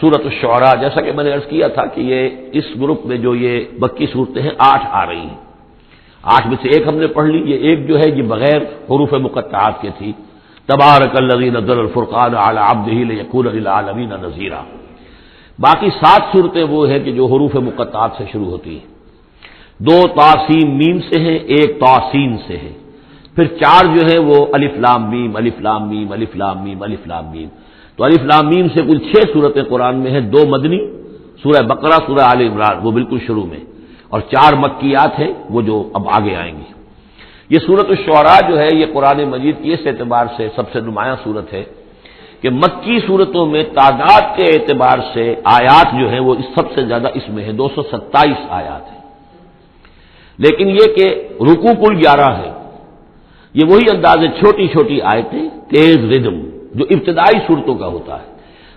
سورۃ الشعراء، جیسا کہ میں نے عرض کیا تھا کہ یہ اس گروپ میں جو یہ مکی صورتیں ہیں 8 آ رہی ہیں، 8 میں سے ایک ہم نے پڑھ لی، یہ ایک جو ہے یہ بغیر حروف مقطعات کے تھی، تبارک الذی نزل الفرقان علی عبدہ لیکون للعالمین نذیرا۔ باقی 7 صورتیں وہ ہیں کہ جو حروف مقطعات سے شروع ہوتی ہیں، 2 طاسین میم سے ہیں، 1 طاسین سے ہے، پھر 4 جو ہے وہ الف لام میم الف لام میم الف لام میم الف لام میم۔ تو الف لام میم سے کل 6 صورتیں قرآن میں ہیں، 2 مدنی، سورہ بقرہ، سورہ آل عمران وہ بالکل شروع میں، اور 4 مکیات ہیں وہ جو اب آگے آئیں گی۔ یہ سورۃ الشعراء جو ہے یہ قرآن مجید کی اس اعتبار سے سب سے نمایاں صورت ہے کہ مکی صورتوں میں تعداد کے اعتبار سے آیات جو ہیں وہ سب سے زیادہ اس میں ہے، 227 آیات ہیں، لیکن یہ کہ رکوع کل 11 ہے۔ یہ وہی انداز ہے، چھوٹی چھوٹی آیتیں، تیز ردم جو ابتدائی صورتوں کا ہوتا ہے،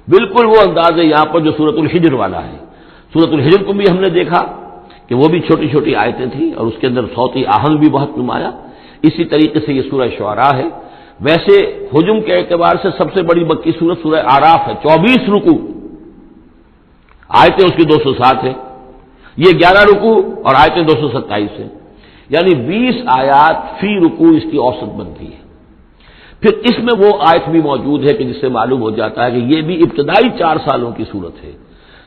بالکل وہ انداز ہے یہاں پر جو سورۃ الحجر والا ہے۔ سورۃ الحجر کو بھی ہم نے دیکھا کہ وہ بھی چھوٹی چھوٹی آیتیں تھیں اور اس کے اندر صوتی آہنگ بھی بہت نمایاں، اسی طریقے سے یہ سورہ شعراء ہے۔ ویسے حجم کے اعتبار سے سب سے بڑی مکی سورت سورہ اعراف ہے، 24 رکوع، آیتیں اس کی 207 ہیں، یہ 11 رکوع اور آیتیں 227 ہیں، یعنی 20 آیات فی رکوع اس کی اوسط بنتی ہے۔ پھر اس میں وہ آیت بھی موجود ہے کہ جس سے معلوم ہو جاتا ہے کہ یہ بھی ابتدائی 4 سالوں کی صورت ہے۔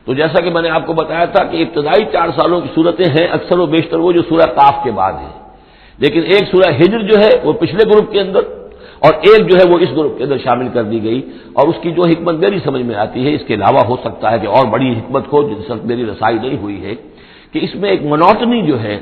تو جیسا کہ میں نے آپ کو بتایا تھا کہ ابتدائی 4 سالوں کی صورتیں ہیں اکثر و بیشتر وہ جو سورہ قاف کے بعد ہے، لیکن ایک سورہ ہجر جو ہے وہ پچھلے گروپ کے اندر اور ایک جو ہے وہ اس گروپ کے اندر شامل کر دی گئی، اور اس کی جو حکمت میری سمجھ میں آتی ہے، اس کے علاوہ ہو سکتا ہے کہ اور بڑی حکمت ہو جس سے میری رسائی نہیں ہوئی ہے، کہ اس میں ایک منوٹنی جو ہے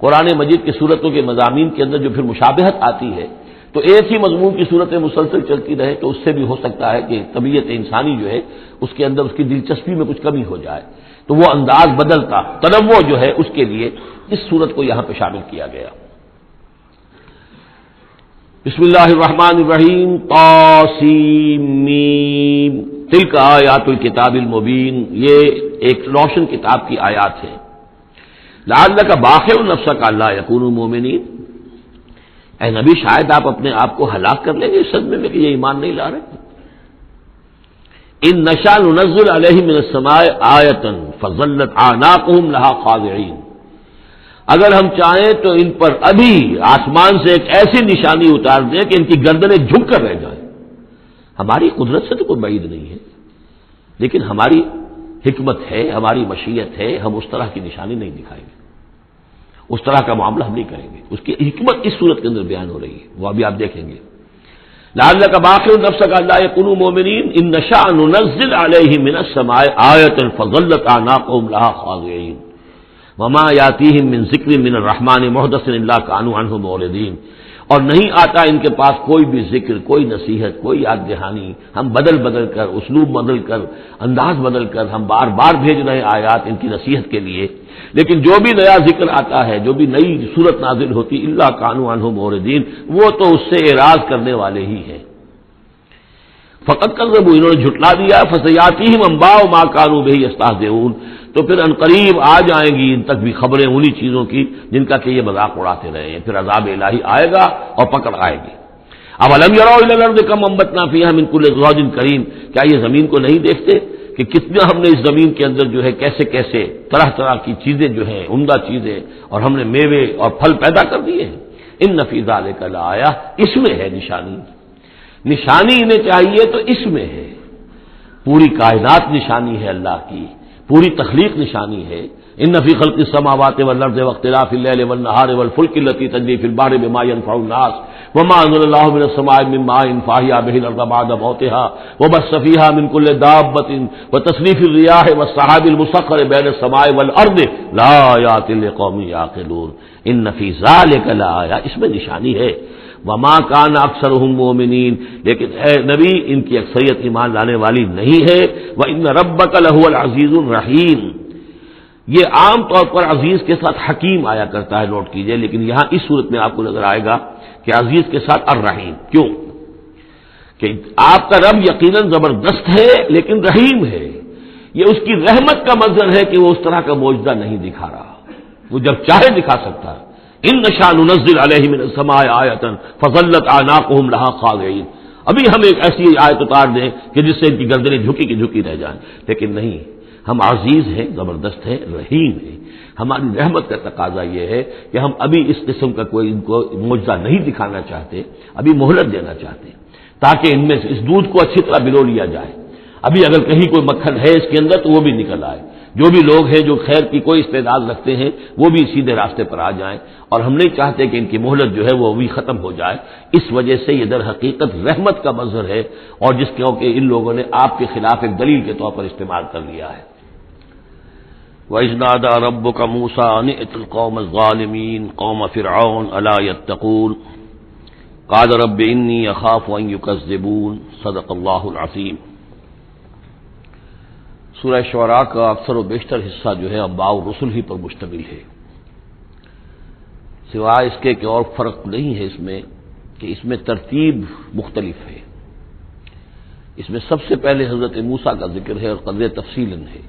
قرآن مجید کی صورتوں کے مضامین کے اندر جو پھر مشابہت آتی ہے، تو ایک ہی مضمون کی صورتیں مسلسل چلتی رہے تو اس سے بھی ہو سکتا ہے کہ طبیعت انسانی جو ہے اس کے اندر اس کی دلچسپی میں کچھ کمی ہو جائے، تو وہ انداز بدلتا تنوع جو ہے اس کے لیے اس صورت کو یہاں پہ شامل کیا گیا۔ بسم اللہ الرحمن الرحیم، طاسیم تلک آیات الکتاب المبین، یہ ایک روشن کتاب کی آیات ہیں۔ لعلک باخع نفسک الا یکونوا مؤمنین، اے نبی شاید آپ اپنے آپ کو ہلاک کر لیں گے اس صدمے میں کہ یہ ایمان نہیں لا رہے۔ ان نشاء ننزل علیہم من السماء آیۃ فظلت اعناقهم لها خاضعین، اگر ہم چاہیں تو ان پر ابھی آسمان سے ایک ایسی نشانی اتار دیں کہ ان کی گردنیں جھک کر رہ جائیں۔ ہماری قدرت سے تو کوئی بعید نہیں ہے، لیکن ہماری حکمت ہے، ہماری مشیت ہے، ہم اس طرح کی نشانی نہیں دکھائیں گے، اس طرح کا معاملہ ہم نہیں کریں گے۔ اس کی حکمت اس صورت کے اندر بیان ہو رہی ہے، وہ ابھی آپ دیکھیں گے۔ لعلک باخع نفسک الا یکونوا مؤمنین ان نشاء ننزل علیہم من السماء آیۃ فظلت اعناقهم لها خاضعین وما یاتیہم من ذکر من الرحمن محدث الا كانوا عنہ معرضین، اور نہیں آتا ان کے پاس کوئی بھی ذکر، کوئی نصیحت، کوئی یاد دہانی، ہم بدل بدل کر، اسلوب بدل کر، انداز بدل کر ہم بار بار بھیج رہے ہیں آیات ان کی نصیحت کے لیے، لیکن جو بھی نیا ذکر آتا ہے، جو بھی نئی صورت نازل ہوتی الا كانوا عنہ معرضین، وہ تو اس سے اعراض کرنے والے ہی ہیں۔ فقط کذبوا، انہوں نے جھٹلا دیا، فسیاتیہم انباء ما كانوا به یستہزئون، تو پھر انقریب آ جائیں گی ان تک بھی خبریں انہی چیزوں کی جن کا کہ یہ مذاق اڑاتے رہے ہیں، پھر عذاب الہی آئے گا اور پکڑ آئے گی۔ اولم یروا الی الارض کم انبتنا فیہا من کل زوج کریم، کیا یہ زمین کو نہیں دیکھتے کہ کتنا ہم نے اس زمین کے اندر جو ہے کیسے کیسے طرح طرح کی چیزیں جو ہیں، عمدہ چیزیں، اور ہم نے میوے اور پھل پیدا کر دیے ہیں۔ ان فی ذلک لآیہ، اس میں ہے نشانی، نشانی انہیں چاہیے تو اس میں ہے، پوری کائنات نشانی ہے اللہ کی، پوری تخلیق نشانی ہے۔ ان فی خلق السماوات والارض واختلاف اللیل والنہار والفلک التی تجری فی البحر بما ينفع الناس وما انزل اللہ من السماء من ماء فاحیا به الارض بعد موتها وبث فیہا من کل دابۃ وتصریف الرياح والسحاب المسخر بین السماء والارض لآیات لقوم یعقلون، ان فی ذلک لآیہ، اس میں نشانی ہے۔ وما کان اکثرهم مؤمنین، لیکن اے نبی ان کی اکثریت ایمان لانے والی نہیں ہے۔ وان ربک لہو العزیز الرحیم، یہ عام طور پر عزیز کے ساتھ حکیم آیا کرتا ہے، نوٹ کیجئے، لیکن یہاں اس صورت میں آپ کو نظر آئے گا کہ عزیز کے ساتھ الرحیم، کیوں کہ آپ کا رب یقیناً زبردست ہے لیکن رحیم ہے، یہ اس کی رحمت کا منظر ہے کہ وہ اس طرح کا معجزہ نہیں دکھا رہا، وہ جب چاہے دکھا سکتا ہے۔ ان نشاء ننزل علیہم من السماء آیۃ فظلت اعناقهم لها خاضعین، ابھی ہم ایک ایسی آیت اتار دیں کہ جس سے ان کی گردنیں جھکی کی جھکی رہ جائیں، لیکن نہیں، ہم عزیز ہیں، زبردست ہیں، رحیم ہیں۔ ہماری رحمت کا تقاضا یہ ہے کہ ہم ابھی اس قسم کا کوئی ان کو معجزہ نہیں دکھانا چاہتے، ابھی مہلت دینا چاہتے ہیں تاکہ ان میں سے اس دودھ کو اچھی طرح بلو لیا جائے۔ ابھی اگر کہیں کوئی مکھن ہے اس کے اندر تو وہ بھی نکل آئے، جو بھی لوگ ہیں جو خیر کی کوئی استعداد رکھتے ہیں وہ بھی سیدھے راستے پر آ جائیں، اور ہم نہیں چاہتے کہ ان کی مہلت جو ہے وہ بھی ختم ہو جائے۔ اس وجہ سے یہ در حقیقت رحمت کا مظہر ہے، اور جس کو کہ ان لوگوں نے آپ کے خلاف ایک دلیل کے طور پر استعمال کر لیا ہے۔ وَإِذْ نَادَىٰ رَبُّكَ مُوسَىٰ أَنِ ائْتِ الْقَوْمَ الظَّالِمِينَ قَوْمَ فِرْعَوْنَ أَلَا يَتَّقُونَ قَالَ رَبِّ إِنِّي أَخَافُ أَن يُكَذِّبُونَ صدق اللہ العظیم۔ سورہ شعراء کا اکثر و بیشتر حصہ جو ہے انباء الرسل ہی پر مشتمل ہے، سوائے اس کے کہ اور فرق نہیں ہے اس میں کہ اس میں ترتیب مختلف ہے۔ اس میں سب سے پہلے حضرت موسیٰ کا ذکر ہے اور قدر تفصیلاً ہے،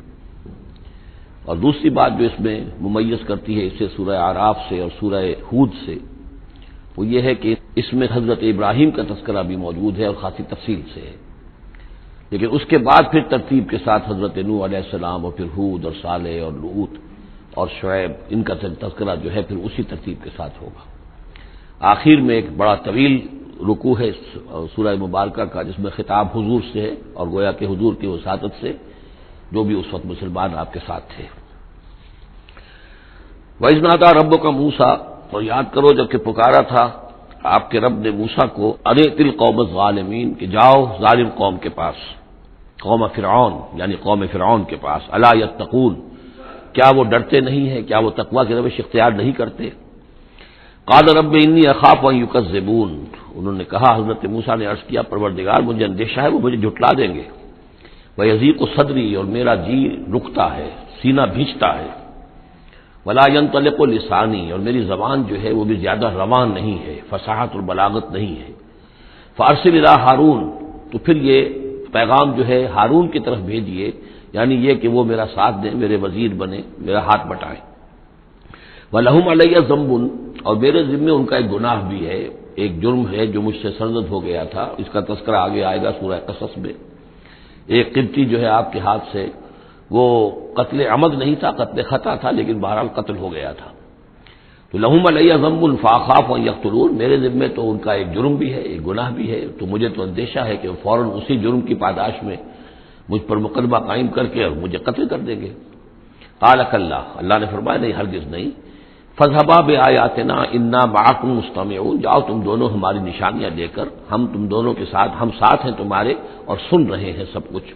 اور دوسری بات جو اس میں ممیز کرتی ہے اسے سورہ اعراف سے اور سورہ ہود سے، وہ یہ ہے کہ اس میں حضرت ابراہیم کا تذکرہ بھی موجود ہے اور خاصی تفصیل سے ہے، لیکن اس کے بعد پھر ترتیب کے ساتھ حضرت نوح علیہ السلام اور پھر ہود اور صالح اور لوط اور شعیب، ان کا تذکرہ جو ہے پھر اسی ترتیب کے ساتھ ہوگا۔ آخر میں ایک بڑا طویل رکوع ہے سورہ مبارکہ کا جس میں خطاب حضور سے ہے، اور گویا کہ حضور کی وساطت سے جو بھی اس وقت مسلمان آپ کے ساتھ تھے۔ وَإِذْ نَادَىٰ رَبُّكَ مُوسَىٰ، اور یاد کرو جب کہ پکارا تھا آپ کے رب نے موسیٰ کو، أَنِ ائْتِ الْقَوْمَ الظَّالِمِينَ، کہ جاؤ ظالم قوم کے پاس، قوم فرعون یعنی قوم فرعون کے پاس، أَلَا يَتَّقُونَ، کیا وہ ڈرتے نہیں ہیں، کیا وہ تقویٰ کی روش اختیار نہیں کرتے؟ قَالَ رَبِّ إِنِّي أَخَافُ أَن يُكَذِّبُونَ، انہوں نے کہا، حضرت موسیٰ نے عرض کیا، پروردگار مجھے اندیشہ ہے وہ مجھے جھٹلا دیں گے، وَيَضِيقُ صَدْرِي، اور میرا جی رکتا ہے، سینہ بھیجتا ہے، وَلَا يَنطَلِقُ لِسَانِي، اور میری زبان جو ہے وہ بھی زیادہ روان نہیں ہے، فصاحت اور بلاغت نہیں ہے، فَأَرْسِلْ إِلَىٰ هَارُونَ، تو پھر یہ پیغام جو ہے ہارون کی طرف بھیجیے، یعنی یہ کہ وہ میرا ساتھ دیں، میرے وزیر بنے، میرا ہاتھ بٹائیں۔ وَلَهُمْ عَلَيَّ ذَنبٌ، اور میرے ذمے ان کا ایک گناہ بھی ہے، ایک جرم ہے جو مجھ سے سرزد ہو گیا تھا، اس کا تذکرہ آگے آئے گا سورہ قصص میں۔ ایک قبطی جو ہے آپ کے ہاتھ سے، وہ قتل عمد نہیں تھا، قتل خطا تھا، لیکن بہرحال قتل ہو گیا تھا۔ تو لہم علیہ ذنب فاخاف ان یقتلون، میرے ذمے تو ان کا ایک جرم بھی ہے، ایک گناہ بھی ہے، تو مجھے تو اندیشہ ہے کہ وہ فوراً اسی جرم کی پاداش میں مجھ پر مقدمہ قائم کر کے اور مجھے قتل کر دیں گے۔ قال کلا، اللہ نے فرمایا نہیں، ہرگز نہیں، فاذهبا بآیاتنا انا معکم مستمعون، جاؤ تم دونوں ہماری نشانیاں لے کر، ہم تم دونوں کے ساتھ، ہم ساتھ ہیں تمہارے اور سن رہے ہیں سب کچھ۔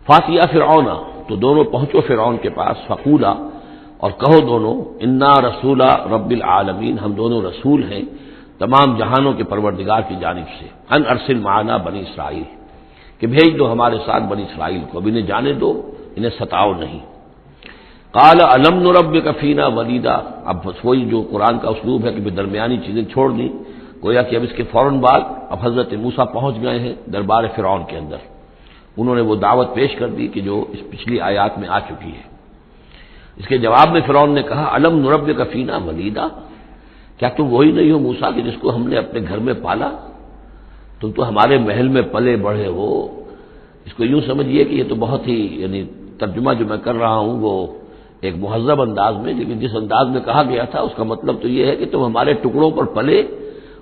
فاتیا فرعون، تو دونوں پہنچو فرعون کے پاس، فقولا، اور کہو دونوں، انا رسول رب العالمین، ہم دونوں رسول ہیں تمام جہانوں کے پروردگار کی جانب سے، ان ارسل معنا بنی اسرائیل، کہ بھیج دو ہمارے ساتھ بنی اسرائیل کو، اب انہیں جانے دو، انہیں ستاؤ نہیں۔ قال الم نربک فینا ولیدا، اب بس وہی جو قرآن کا اسلوب ہے کہ درمیانی چیزیں چھوڑ دیں، گویا کہ اب اس کے فوراً بعد اب حضرت موسیٰ پہنچ گئے ہیں دربار فرعون کے اندر، انہوں نے وہ دعوت پیش کر دی کہ جو اس پچھلی آیات میں آ چکی ہے۔ اس کے جواب میں فرعون نے کہا، الم نربک فینا ولیدا، کیا تم وہی نہیں ہو موسیٰ کہ جس کو ہم نے اپنے گھر میں پالا؟ تم تو ہمارے محل میں پلے بڑھے ہو۔ اس کو یوں سمجھیے کہ یہ تو بہت ہی، یعنی ترجمہ جو میں کر رہا ہوں وہ ایک مہذب انداز میں، لیکن جس انداز میں کہا گیا تھا اس کا مطلب تو یہ ہے کہ تم ہمارے ٹکڑوں پر پلے،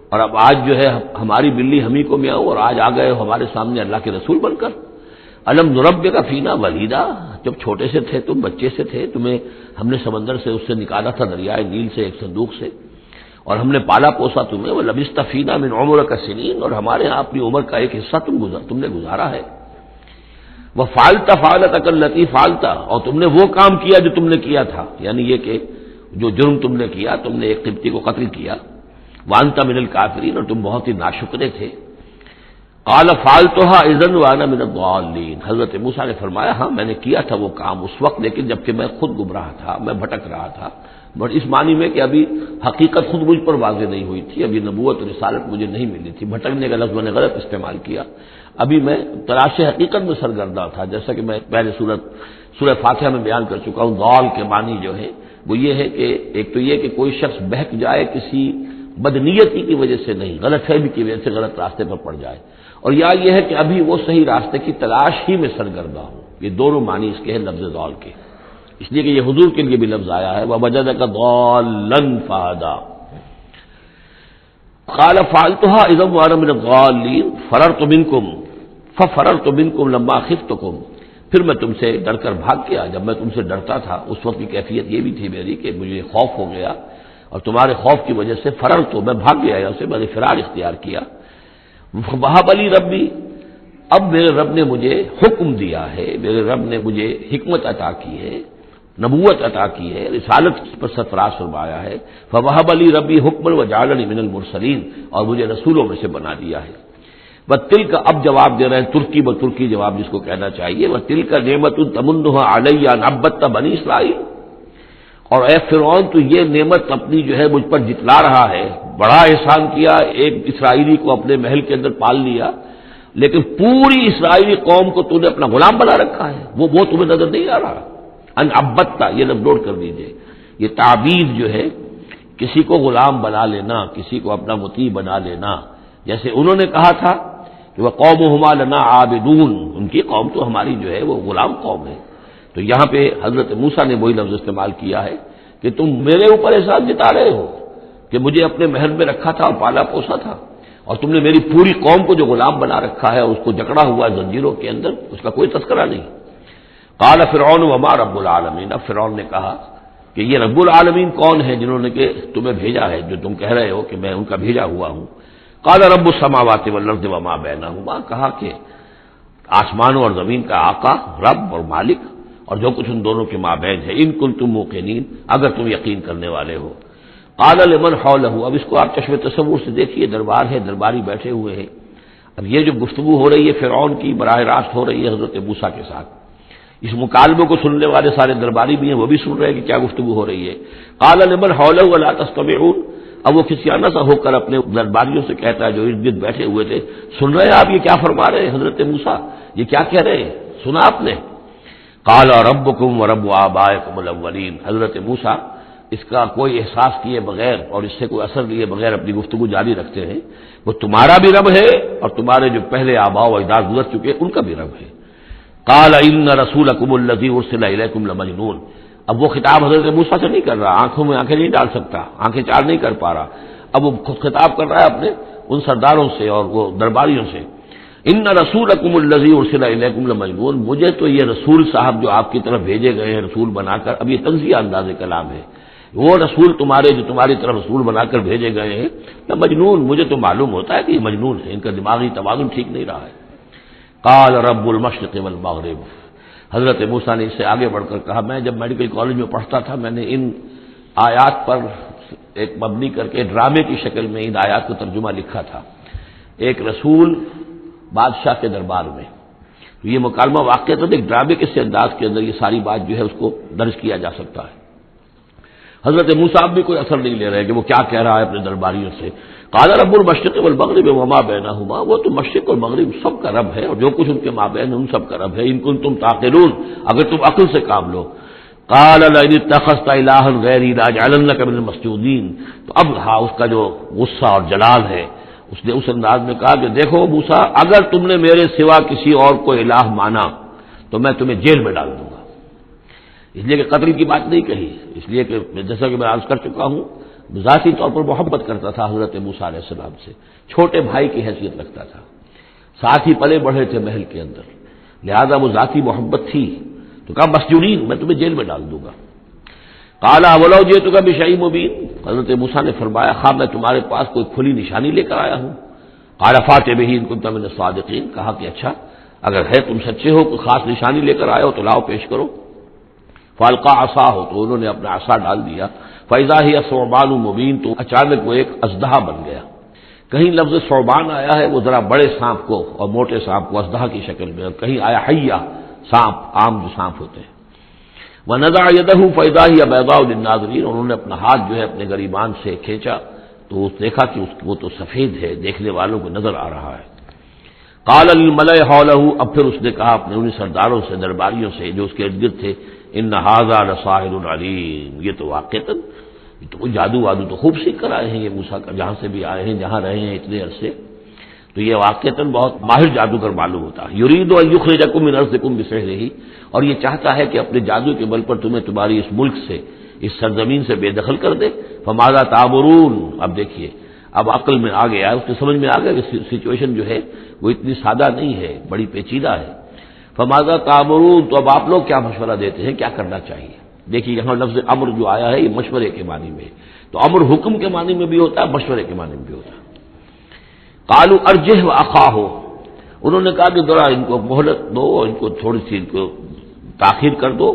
اور اب آج جو ہے ہماری بلی ہمیں کو میاؤں، اور آج آ گئے ہو ہمارے سامنے اللہ کے رسول بن کر۔ الم نربک فینا ولیدا، جب چھوٹے سے تھے تم، بچے سے تھے، تمہیں ہم نے سمندر سے اس سے نکالا تھا، دریائے نیل سے ایک صندوق سے، اور ہم نے پالا پوسا تمہیں، ولبثت فینا من عمرک سنین، اور ہمارے ہاں اپنی عمر کا ایک حصہ تم نے گزارا ہے۔ وفعلت فعلتک التی فعلت، اور تم نے وہ کام کیا جو تم نے کیا تھا، یعنی یہ کہ جو جرم تم نے کیا، تم نے ایک قبطی کو قتل کیا، وانت من الکافرین، اور تم بہت ہی ناشکرے تھے۔ قال فعلتها اذا وانا من الضالین، حضرت موسیٰ نے فرمایا ہاں میں نے کیا تھا وہ کام اس وقت، لیکن جبکہ میں خود گمراہ تھا، میں بھٹک رہا تھا، بٹ اس معنی میں کہ ابھی حقیقت خود مجھ پر واضح نہیں ہوئی تھی، ابھی نبوت و رسالت مجھے نہیں ملی تھی، بھٹکنے کا لفظ میں نے غلط استعمال کیا، ابھی میں تلاش حقیقت میں سرگرداں تھا، جیسا کہ میں پہلے سورہ فاتحہ میں بیان کر چکا ہوں۔ ضال کے معنی جو ہے وہ یہ ہے کہ ایک تو یہ کہ کوئی شخص بہک جائے کسی بدنیتی کی وجہ سے نہیں، غلط فہمی کی وجہ سے غلط راستے پر پڑ جائے، اور یا یہ ہے کہ ابھی وہ صحیح راستے کی تلاش ہی میں سرگرداں ہوں۔ یہ دونوں معنی اس کے ہیں لفظ ضال کے، اس لیے کہ یہ حضور کے لیے بھی لفظ آیا ہے وَوَجَدَكَ ضَالًّا فَهَدَىٰ۔ قال فعلتها اذا وانا من الضالين ففررت منكم لما خفتكم، پھر میں تم سے ڈر کر بھاگ گیا جب میں تم سے ڈرتا تھا۔ اس وقت کی کیفیت یہ بھی تھی میری کہ مجھے خوف ہو گیا، اور تمہارے خوف کی وجہ سے فررت، میں بھاگ گیا یہاں سے، میں نے فرار اختیار کیا۔ وہب لی ربی، اب میرے رب نے مجھے حکم دیا ہے، میرے رب نے مجھے حکمت عطا کی ہے، نبوت عطا کی ہے، رسالت پر سرفراز فرمایا ہے۔ فوہب لی ربی حکما وجعلنی من المرسلین، اور مجھے رسولوں میں سے بنا دیا ہے۔ وَتِلْكَ، اب جواب دے رہے ہیں ترکی بترکی جواب جس کو کہنا چاہیے، وَتِلْكَ نعمۃ تمنھا علی ان عبدت بنی اسرائیل، اور اے فرعون تو یہ نعمت اپنی جو ہے مجھ پر جتلا رہا ہے، بڑا احسان کیا، ایک اسرائیلی کو اپنے محل کے اندر پال لیا، لیکن پوری اسرائیلی قوم کو تو نے اپنا غلام بنا رکھا ہے، وہ تمہیں نظر نہیں آ رہا۔ ان عبدتا، یہ لفظ نوٹ کر لیجیے، یہ تعبیر جو ہے کسی کو غلام بنا لینا، کسی کو اپنا مطیع بنا لینا، جیسے انہوں نے کہا تھا کہ وَقَوْمُهُمَا لَنَا عَابِدُونَ، ان کی قوم تو ہماری جو ہے وہ غلام قوم ہے۔ تو یہاں پہ حضرت موسیٰ نے وہی لفظ استعمال کیا ہے کہ تم میرے اوپر احسان جتا رہے ہو کہ مجھے اپنے محل میں رکھا تھا اور پالا پوسا تھا، اور تم نے میری پوری قوم کو جو غلام بنا رکھا ہے، اس کو جکڑا ہوا ہے زنجیروں کے اندر، اس کا کوئی تذکرہ نہیں۔ قال فرعون وما رب العالمین، اب فرعون نے کہا کہ یہ رب العالمین کون ہے جنہوں نے کہ تمہیں بھیجا ہے، جو تم کہہ رہے ہو کہ میں ان کا بھیجا ہوا ہوں۔ قال رب السماوات والارض وما بینہما، کہا کہ آسمانوں اور زمین کا آقا، رب اور مالک، اور جو کچھ ان دونوں کے مابین ہے، ان کنتم موقنین، اگر تم یقین کرنے والے ہو۔ قال لمن حولہ، اب اس کو آپ چشم تصور سے دیکھیے، دربار ہے، درباری بیٹھے ہوئے ہیں۔ اب یہ جو گفتگو ہو رہی ہے فرعون کی براہ راست ہو رہی ہے حضرت موسیٰ کے ساتھ، اس مکالمے کو سننے والے سارے درباری بھی ہیں، وہ بھی سن رہے ہیں کہ کیا گفتگو ہو رہی ہے۔ قال لمن حولہ الا تستمعون، اب وہ کسیانہ سا ہو کر اپنے درباریوں سے کہتا ہے جو ارد گرد بیٹھے ہوئے تھے، سن رہے ہیں آپ یہ کیا فرما رہے ہیں حضرت موسیٰ، یہ کیا کہہ رہے ہیں، سنا آپ نے؟ قال ربکم ورب آبائکم الاولین، حضرت موسیٰ اس کا کوئی احساس کیے بغیر اور اس سے کوئی اثر لیے بغیر اپنی گفتگو جاری رکھتے ہیں، وہ تمہارا بھی رب ہے اور تمہارے جو پہلے آباء و اجداد گزر چکے ان کا بھی رب ہے۔ قال ان رسولکم الذی ارسل الیکم لمجنون، اب وہ خطاب حضرت موسیٰ سے نہیں کر رہا، آنکھوں میں آنکھیں نہیں ڈال سکتا، آنکھیں چار نہیں کر پا رہا، اب وہ خود خطاب کر رہا ہے اپنے ان سرداروں سے اور وہ درباریوں سے۔ ان رسولکم الذی ارسل الیکم لمجنون، مجھے تو یہ رسول صاحب جو آپ کی طرف بھیجے گئے ہیں رسول بنا کر، اب یہ تنزیہ انداز کلام ہے، وہ رسول تمہارے جو تمہاری طرف رسول بنا کر بھیجے گئے ہیں مجنون، مجھے تو معلوم ہوتا ہے کہ یہ مجنون ہے، ان کا دماغی توازن ٹھیک نہیں رہا ہے۔ قال رب المشرق والمغرب، حضرت موسیٰ نے اس سے آگے بڑھ کر کہا، میں جب میڈیکل کالج میں پڑھتا تھا میں نے ان آیات پر ایک مبنی کر کے ڈرامے کی شکل میں ان آیات کو ترجمہ لکھا تھا، ایک رسول بادشاہ کے دربار میں، تو یہ مکالمہ واقع تھا، ایک ڈرامے کے سے انداز کے اندر یہ ساری بات جو ہے اس کو درج کیا جا سکتا ہے۔ حضرت موسیٰ بھی کوئی اثر نہیں لے رہے کہ وہ کیا کہہ رہا ہے اپنے درباریوں سے۔ قال رب المشرق والمغرب وما بینہما، وہ تو مشرق اور مغرب سب کا رب ہے اور جو کچھ ان کے مابین ان سب کا رب ہے، ان کنتم تعقلون، اگر تم عقل سے کام لو۔ قال لئن اتخذت الہا غیری لاجعلنک من المسجونین، تو اب رہا اس کا جو غصہ اور جلال ہے، اس نے اس انداز میں کہا کہ دیکھو موسیٰ، اگر تم نے میرے سوا کسی اور کو الہ مانا تو میں تمہیں جیل میں ڈال دوں گا۔ اس لیے کہ قتل کی بات نہیں کہی، اس لیے کہ جیسا کہ میں عرض کر چکا ہوں ذاتی طور پر محبت کرتا تھا حضرت موسیٰ علیہ السلام سے، چھوٹے بھائی کی حیثیت رکھتا تھا، ساتھ ہی پلے بڑھے تھے محل کے اندر، لہذا وہ ذاتی محبت تھی، تو کہا مسجونین، میں تمہیں جیل میں ڈال دوں گا۔ قال اولو جئتک بشیء مبین، حضرت موسیٰ نے فرمایا خواہ میں تمہارے پاس کوئی کھلی نشانی لے کر آیا ہوں۔ قال فات بہ ان کنت من الصادقین، کہا کہ اچھا اگر ہے تم سچے ہو، کوئی خاص نشانی لے کر آئے ہو تو لاؤ پیش کرو۔ فالقى عصاه، تو انہوں نے اپنا عصا ڈال دیا، فاذا هي ثعبان مبین، تو اچانک وہ ایک اژدہا بن گیا۔ کہیں لفظ ثعبان آیا ہے وہ ذرا بڑے سانپ کو اور موٹے سانپ کو اژدہا کی شکل میں، اور کہیں آیا حیہ، سانپ، عام جو سانپ ہوتے ہیں۔ ونزع يده فاذا هي بيضاء للناظرين، انہوں نے اپنا ہاتھ جو ہے اپنے گریبان سے کھینچا تو دیکھا کہ وہ تو سفید ہے، دیکھنے والوں کو نظر آ رہا ہے۔ قال للملأ حوله، اب پھر اس نے کہا اپنے انہیں سرداروں سے، درباریوں سے جو اس کے ارد گرد تھے، ان ھذا لساحر علیم، یہ تو واقعتاً تو کوئی جادو وادو تو خوب سیکھ کر آئے ہیں یہ موسیٰ کا، جہاں سے بھی آئے ہیں، جہاں رہے ہیں اتنے عرصے، تو یہ واقعتاً بہت ماہر جادوگر معلوم ہوتا ہے۔ یرید ان یخرجکم من ارضکم بسحرہ، اور یہ چاہتا ہے کہ اپنے جادو کے بل پر تمہیں تمہاری اس ملک سے، اس سرزمین سے بے دخل کر دے۔ فماذا تأمرون، اب دیکھیے اب عقل میں آ گیا، اس کی سمجھ میں آ گیا کہ سچویشن جو ہے وہ اتنی سادہ نہیں ہے، بڑی پیچیدہ ہے۔ فماذا تأمرون، تو اب آپ لوگ کیا مشورہ دیتے ہیں، کیا کرنا چاہیے؟ دیکھیے یہاں لفظ امر جو آیا ہے یہ مشورے کے معنی میں، تو امر حکم کے معنی میں بھی ہوتا ہے، مشورے کے معنی میں بھی ہوتا ہے۔ قالوا ارجہ واخاہ، انہوں نے کہا کہ ذرا ان کو مہلت دو، ان کو تھوڑی سی ان کو تاخیر کر دو،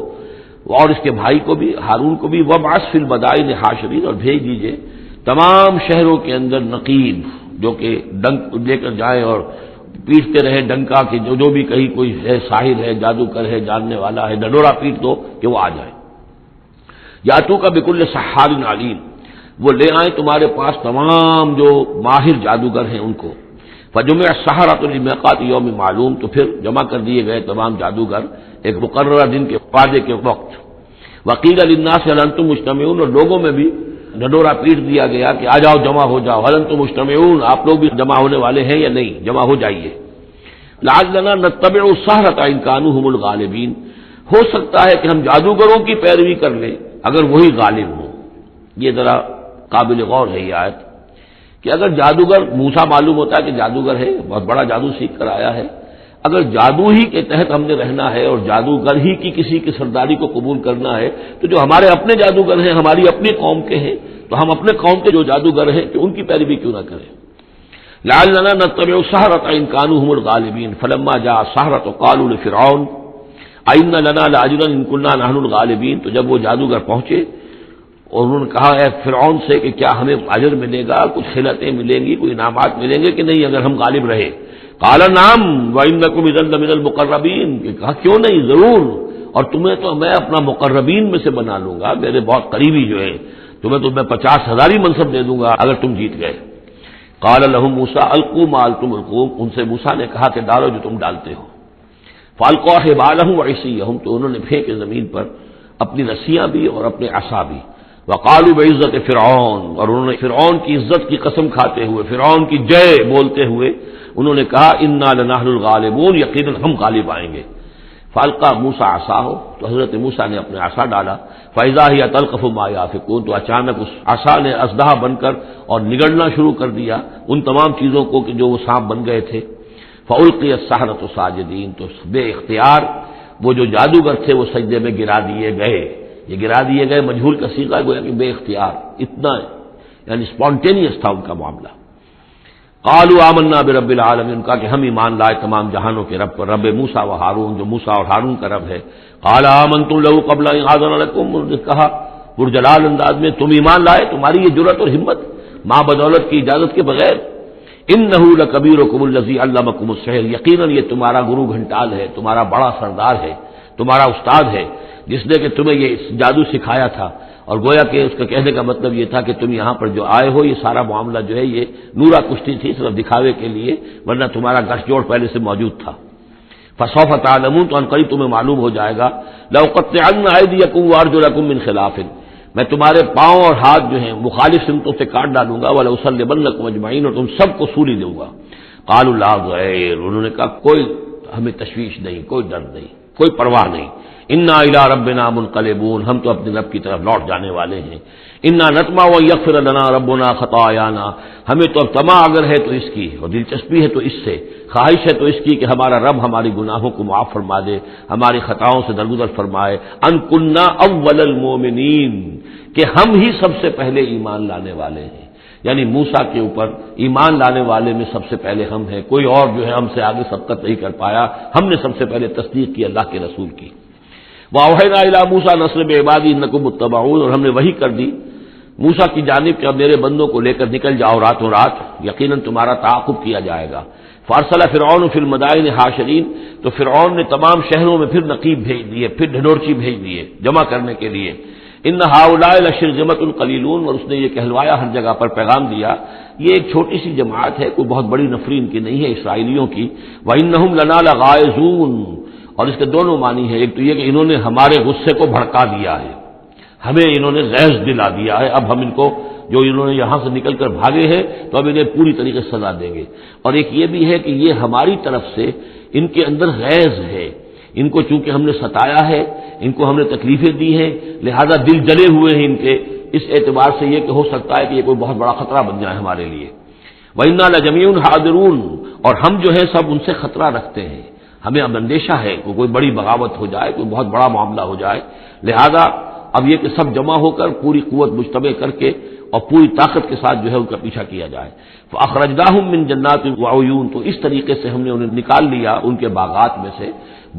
اور اس کے بھائی کو بھی، ہارون کو بھی، وابعث فی المدائن حاشرین، اور بھیج دیجئے تمام شہروں کے اندر نقیب، جو کہ ڈنک لے کر جائیں اور پیٹتے رہے ڈنکا کہ جو بھی کہیں کوئی ہے ساحر ہے، جادوگر ہے، جاننے والا ہے، ڈنڈورا پیٹ دو کہ وہ آ جائے۔ یاتو کا بکل سحار علیم، وہ لے آئیں تمہارے پاس تمام جو ماہر جادوگر ہیں ان کو۔ فجمع السحرۃ لمیقات یوم معلوم، تو پھر جمع کر دیے گئے تمام جادوگر ایک مقررہ دن کے وعدے کے وقت۔ وقیل للناس هل انتم مجتمعون، اور لوگوں میں بھی ڈنڈورا پیٹ دیا گیا کہ آ جاؤ جمع ہو جاؤ، هل انتم مجتمعون، آپ لوگ بھی جمع ہونے والے ہیں یا نہیں، جمع ہو جائیے۔ لعلنا نتبع السحرۃ ان كانوا هم الغالبین، ہو سکتا ہے کہ ہم جادوگروں کی پیروی کر لیں اگر وہی غالب ہوں۔ یہ ذرا قابل غور ہے یہ آیت کہ اگر جادوگر، موسیٰ معلوم ہوتا ہے کہ جادوگر ہے، بہت بڑا جادو سیکھ کر آیا ہے، اگر جادو ہی کے تحت ہم نے رہنا ہے اور جادوگر ہی کی کسی کی سرداری کو قبول کرنا ہے، تو جو ہمارے اپنے جادوگر ہیں، ہماری اپنی قوم کے ہیں، تو ہم اپنے قوم کے جو جادوگر ہیں کہ ان کی پیروی کیوں نہ کریں۔ لعلنا نتبع السحرۃ ان كانوا هم الغالبین فلما جاء السحرۃ قالوا لفرعون ائن لنا لاجرا ان كنا نحن الغالبین، تو جب وہ جادوگر پہنچے اور انہوں نے کہا اے فرعون سے کہ کیا ہمیں اجر ملے گا، کچھ خلعتیں ملیں گی، کوئی انعامات ملیں گے کہ نہیں اگر ہم غالب رہے؟ قال نعم وانکم اذا لمن المقربین، کہ کہا کیوں نہیں، ضرور، اور تمہیں تو میں اپنا مقربین میں سے بنا لوں گا، میرے بہت قریبی جو ہیں، تمہیں تو میں 50,000 منصب دے دوں گا اگر تم جیت گئے۔ قال لهم موسیٰ القوا ما انتم ملقون، ان سے موسیٰ نے کہا کہ ڈالو جو تم ڈالتے ہو۔ فالقوا حبالهم وعصیهم، تو انہوں نے پھینکے زمین پر اپنی رسیاں بھی اور اپنے عصا بھی۔ وقالوا بعزت فرعون، اور انہوں نے فرعون کی عزت کی قسم کھاتے ہوئے، فرعون کی جے بولتے ہوئے انہوں نے کہا انا لنحن الغالبون، یقیناً ہم غالب آئیں گے۔ فالقى موسیٰ عصاہ، تو حضرت موسیٰ نے اپنے عصا ڈالا، فاذا هي تلقف ما يافكون، تو اچانک اس عصا نے اژدہا بن کر اور نگڑنا شروع کر دیا ان تمام چیزوں کو کہ جو وہ سانپ بن گئے تھے۔ فالقي السحرة ساجدين، تو بے اختیار وہ جو جادوگر تھے وہ سجدے میں گرا دیے گئے۔ یہ گرا دیے گئے مجہول کا صیغہ گویا کہ بے اختیار، اتنا یعنی اسپونٹینیس تھا ان کا معاملہ۔ قالوا آمنا برب العالمین، کہا کہ ہم ایمان لائے تمام جہانوں کے رب پر، رب موسیٰ و ہارون، جو موسیٰ اور ہارون کا رب ہے۔ قال آمنتم له قبل ان آذن لكم، انہوں نے کہا پرجلال انداز میں تم ایمان لائے، تمہاری یہ جرأت اور ہمت ماں بدولت کی اجازت کے بغیر۔ انه لکبیرکم الذی علمکم السحر، یقیناً یہ تمہارا گرو گھنٹال ہے، تمہارا بڑا سردار ہے، تمہارا استاد ہے، جس نے کہ تمہیں یہ جادو سکھایا تھا۔ اور گویا کہ اس کا کہنے کا مطلب یہ تھا کہ تم یہاں پر جو آئے ہو یہ سارا معاملہ جو ہے یہ نورا کشتی تھی، صرف دکھاوے کے لیے، ورنہ تمہارا گٹھ جوڑ پہلے سے موجود تھا۔ فسوف تعلمون، تو ان قریب تمہیں معلوم ہو جائے گا، لأقطعن أيديكم وأرجلكم من خلاف، میں تمہارے پاؤں اور ہاتھ جو ہیں مخالف سمتوں سے کاٹ ڈالوں گا، وَلَأُصَلِّبَنَّكُمْ أَجْمَعِينَ، اور تم سب کو سولی دوں گا۔ قالوا لا ضير، انہوں نے کہا کوئی ہمیں تشویش نہیں، کوئی ڈر نہیں، کوئی پرواہ نہیں۔ انا الی ربنا منقلبون، ہم تو اپنے رب کی طرف لوٹ جانے والے ہیں۔ انا نطمع ان یغفر لنا ربنا خطایانا، ہمیں تو اب طمع اگر ہے تو اس کی، اور دلچسپی ہے تو اس سے، خواہش ہے تو اس کی کہ ہمارا رب ہماری گناہوں کو معاف فرما دے، ہماری خطاؤں سے درگزر فرمائے۔ ان کنا اول المؤمنین، کہ ہم ہی سب سے پہلے ایمان لانے والے ہیں، یعنی موسیٰ کے اوپر ایمان لانے والے میں سب سے پہلے ہم ہیں، کوئی اور جو ہے ہم سے آگے سبقت نہیں کر پایا، ہم نے سب سے پہلے تصدیق کی اللہ کے رسول کی۔ وَأَوْحَيْنَا إِلَىٰ مُوسَىٰ نَصْرِ بِعِبَادِي إِنَّكُمْ مُتَّبَعُونَ، اور ہم نے وحی کر دی موسیٰ کی جانب کہ اب میرے بندوں کو لے کر نکل جاؤ راتوں رات، یقیناً تمہارا تعاقب کیا جائے گا۔ فَأَرْسَلَ فِرْعَوْنُ فِي الْمَدَائِنِ حَاشِرِينَ، تو فرعون نے تمام شہروں میں پھر نقیب بھیج دیے، پھر ڈھنڈورچی بھیج دیے جمع کرنے کے لیے۔ إِنَّ هَٰؤُلَاءِ لَشِرْذِمَةٌ قَلِيلُونَ، اور اس نے یہ کہلوایا ہر جگہ پر پیغام دیا، یہ ایک چھوٹی سی جماعت ہے، کوئی بہت بڑی نفری ان کی نہیں ہے اسرائیلیوں کی۔ وَإِنَّهُمْ لَنَا لَغَائِظُونَ، اور اس کے دونوں معنی ہے، ایک تو یہ کہ انہوں نے ہمارے غصے کو بھڑکا دیا ہے، ہمیں انہوں نے غیظ دلا دیا ہے، اب ہم ان کو جو انہوں نے یہاں سے نکل کر بھاگے ہیں تو اب انہیں پوری طریقے سے سزا دیں گے۔ اور ایک یہ بھی ہے کہ یہ ہماری طرف سے ان کے اندر غیظ ہے، ان کو چونکہ ہم نے ستایا ہے، ان کو ہم نے تکلیفیں دی ہیں، لہذا دل جلے ہوئے ہیں ان کے، اس اعتبار سے یہ کہ ہو سکتا ہے کہ یہ کوئی بہت بڑا خطرہ بن جائے ہمارے لیے۔ وَإِنَّا لَجَمِيعٌ حَاذِرُونَ، اور ہم جو ہے سب ان سے خطرہ رکھتے ہیں، ہمیں اب اندیشہ ہے کہ کوئی بڑی بغاوت ہو جائے، کوئی بہت بڑا معاملہ ہو جائے، لہذا اب یہ کہ سب جمع ہو کر پوری قوت مجتمع کر کے اور پوری طاقت کے ساتھ جو ہے ان کا پیچھا کیا جائے۔ فَأَخْرَجْنَاهُم مِّن جَنَّاتٍ وَعُيُونٍ، تو اس طریقے سے ہم نے انہیں نکال لیا ان کے باغات میں سے،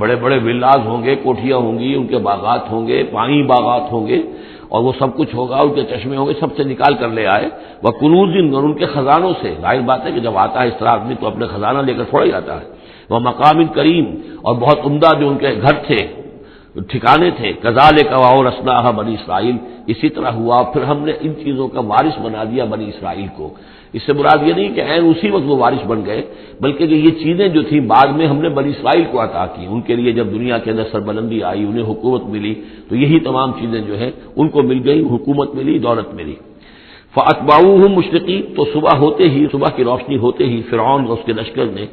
بڑے بڑے ولاز ہوں گے، کوٹھیاں ہوں گی، ان کے باغات ہوں گے، پانی باغات ہوں گے، اور وہ سب کچھ ہوگا، ان کے چشمے ہوں گے، سب سے نکال کر لے آئے۔ وَكُنُوزٍ، اور ان کے خزانوں سے، ظاہر بات ہے کہ جب آتا ہے اس طرح آدمی تو اپنے خزانہ لے کر تھوڑا ہی آتا ہے۔ وَمَقَامٍ کریم، اور بہت عمدہ جو ان کے گھر تھے، ٹھکانے تھے۔ کذالک وَأَوْرَثْنَاهَا بنی اسرائیل، اسی طرح ہوا پھر ہم نے ان چیزوں کا وارث بنا دیا بنی اسرائیل کو۔ اس سے مراد یہ نہیں کہ عین اسی وقت وہ وارث بن گئے، بلکہ کہ یہ چیزیں جو تھیں بعد میں ہم نے بنی اسرائیل کو عطا کی، ان کے لیے جب دنیا کے اندر سربلندی آئی، انہیں حکومت ملی، تو یہی تمام چیزیں جو ہیں ان کو مل گئی، حکومت ملی، دولت ملی۔ فَأَتْبَعُوهُم مُشْرِقِينَ، تو صبح ہوتے ہی، صبح کی روشنی ہوتے ہی فرعون اور اس کے لشکر نے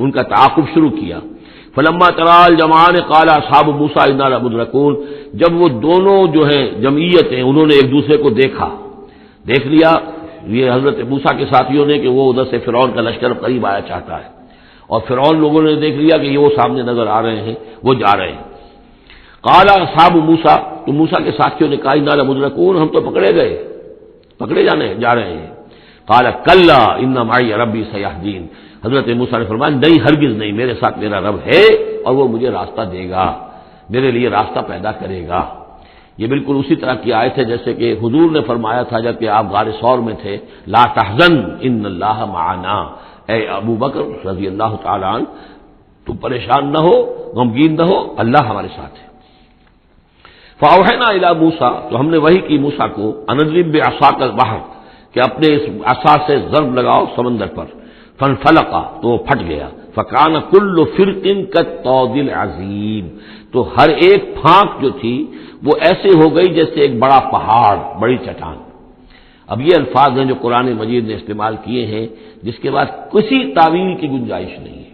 ان کا تعاقب شروع کیا۔ فلما ترى الجمعان قال اصحاب موسى انا لمدركون، جب وہ دونوں جو ہیں جمعیتیں انہوں نے ایک دوسرے کو دیکھ لیا، یہ حضرت موسیٰ کے ساتھیوں نے کہ وہ ادھر سے فرعون کا لشکر قریب آیا چاہتا ہے، اور فرعون لوگوں نے دیکھ لیا کہ یہ وہ سامنے نظر آ رہے ہیں، وہ جا رہے ہیں۔ قال اصحاب موسیٰ، تو موسیٰ کے ساتھیوں نے کہا انا لمدركون، ہم تو پکڑے جا رہے ہیں۔ قال كلا ان معي ربي سيهدين، حضرت موسیٰ نے فرمایا نہیں، ہرگز نہیں، میرے ساتھ میرا رب ہے اور وہ مجھے راستہ دے گا، میرے لیے راستہ پیدا کرے گا۔ یہ بالکل اسی طرح کی آیت ہے جیسے کہ حضور نے فرمایا تھا جب کہ آپ غار ثور میں تھے، لا تحزن ان اللہ معنا، اے ابو بکر رضی اللہ تعالی عنہ تم پریشان نہ ہو، غمگین نہ ہو، اللہ ہمارے ساتھ ہے۔ فاوحینا الی موسیٰ، تو ہم نے وحی کی موسیٰ کو، ان اضرب بعصاک البحر، کہ اپنے اس عصا سے ضرب لگاؤ سمندر پر، فانفلق، تو وہ پھٹ گیا، فکان کل فرق کالطود العظیم، تو ہر ایک پھانک جو تھی وہ ایسے ہو گئی جیسے ایک بڑا پہاڑ، بڑی چٹان۔ اب یہ الفاظ ہیں جو قرآن مجید نے استعمال کیے ہیں جس کے بعد کسی تعویل کی گنجائش نہیں ہے۔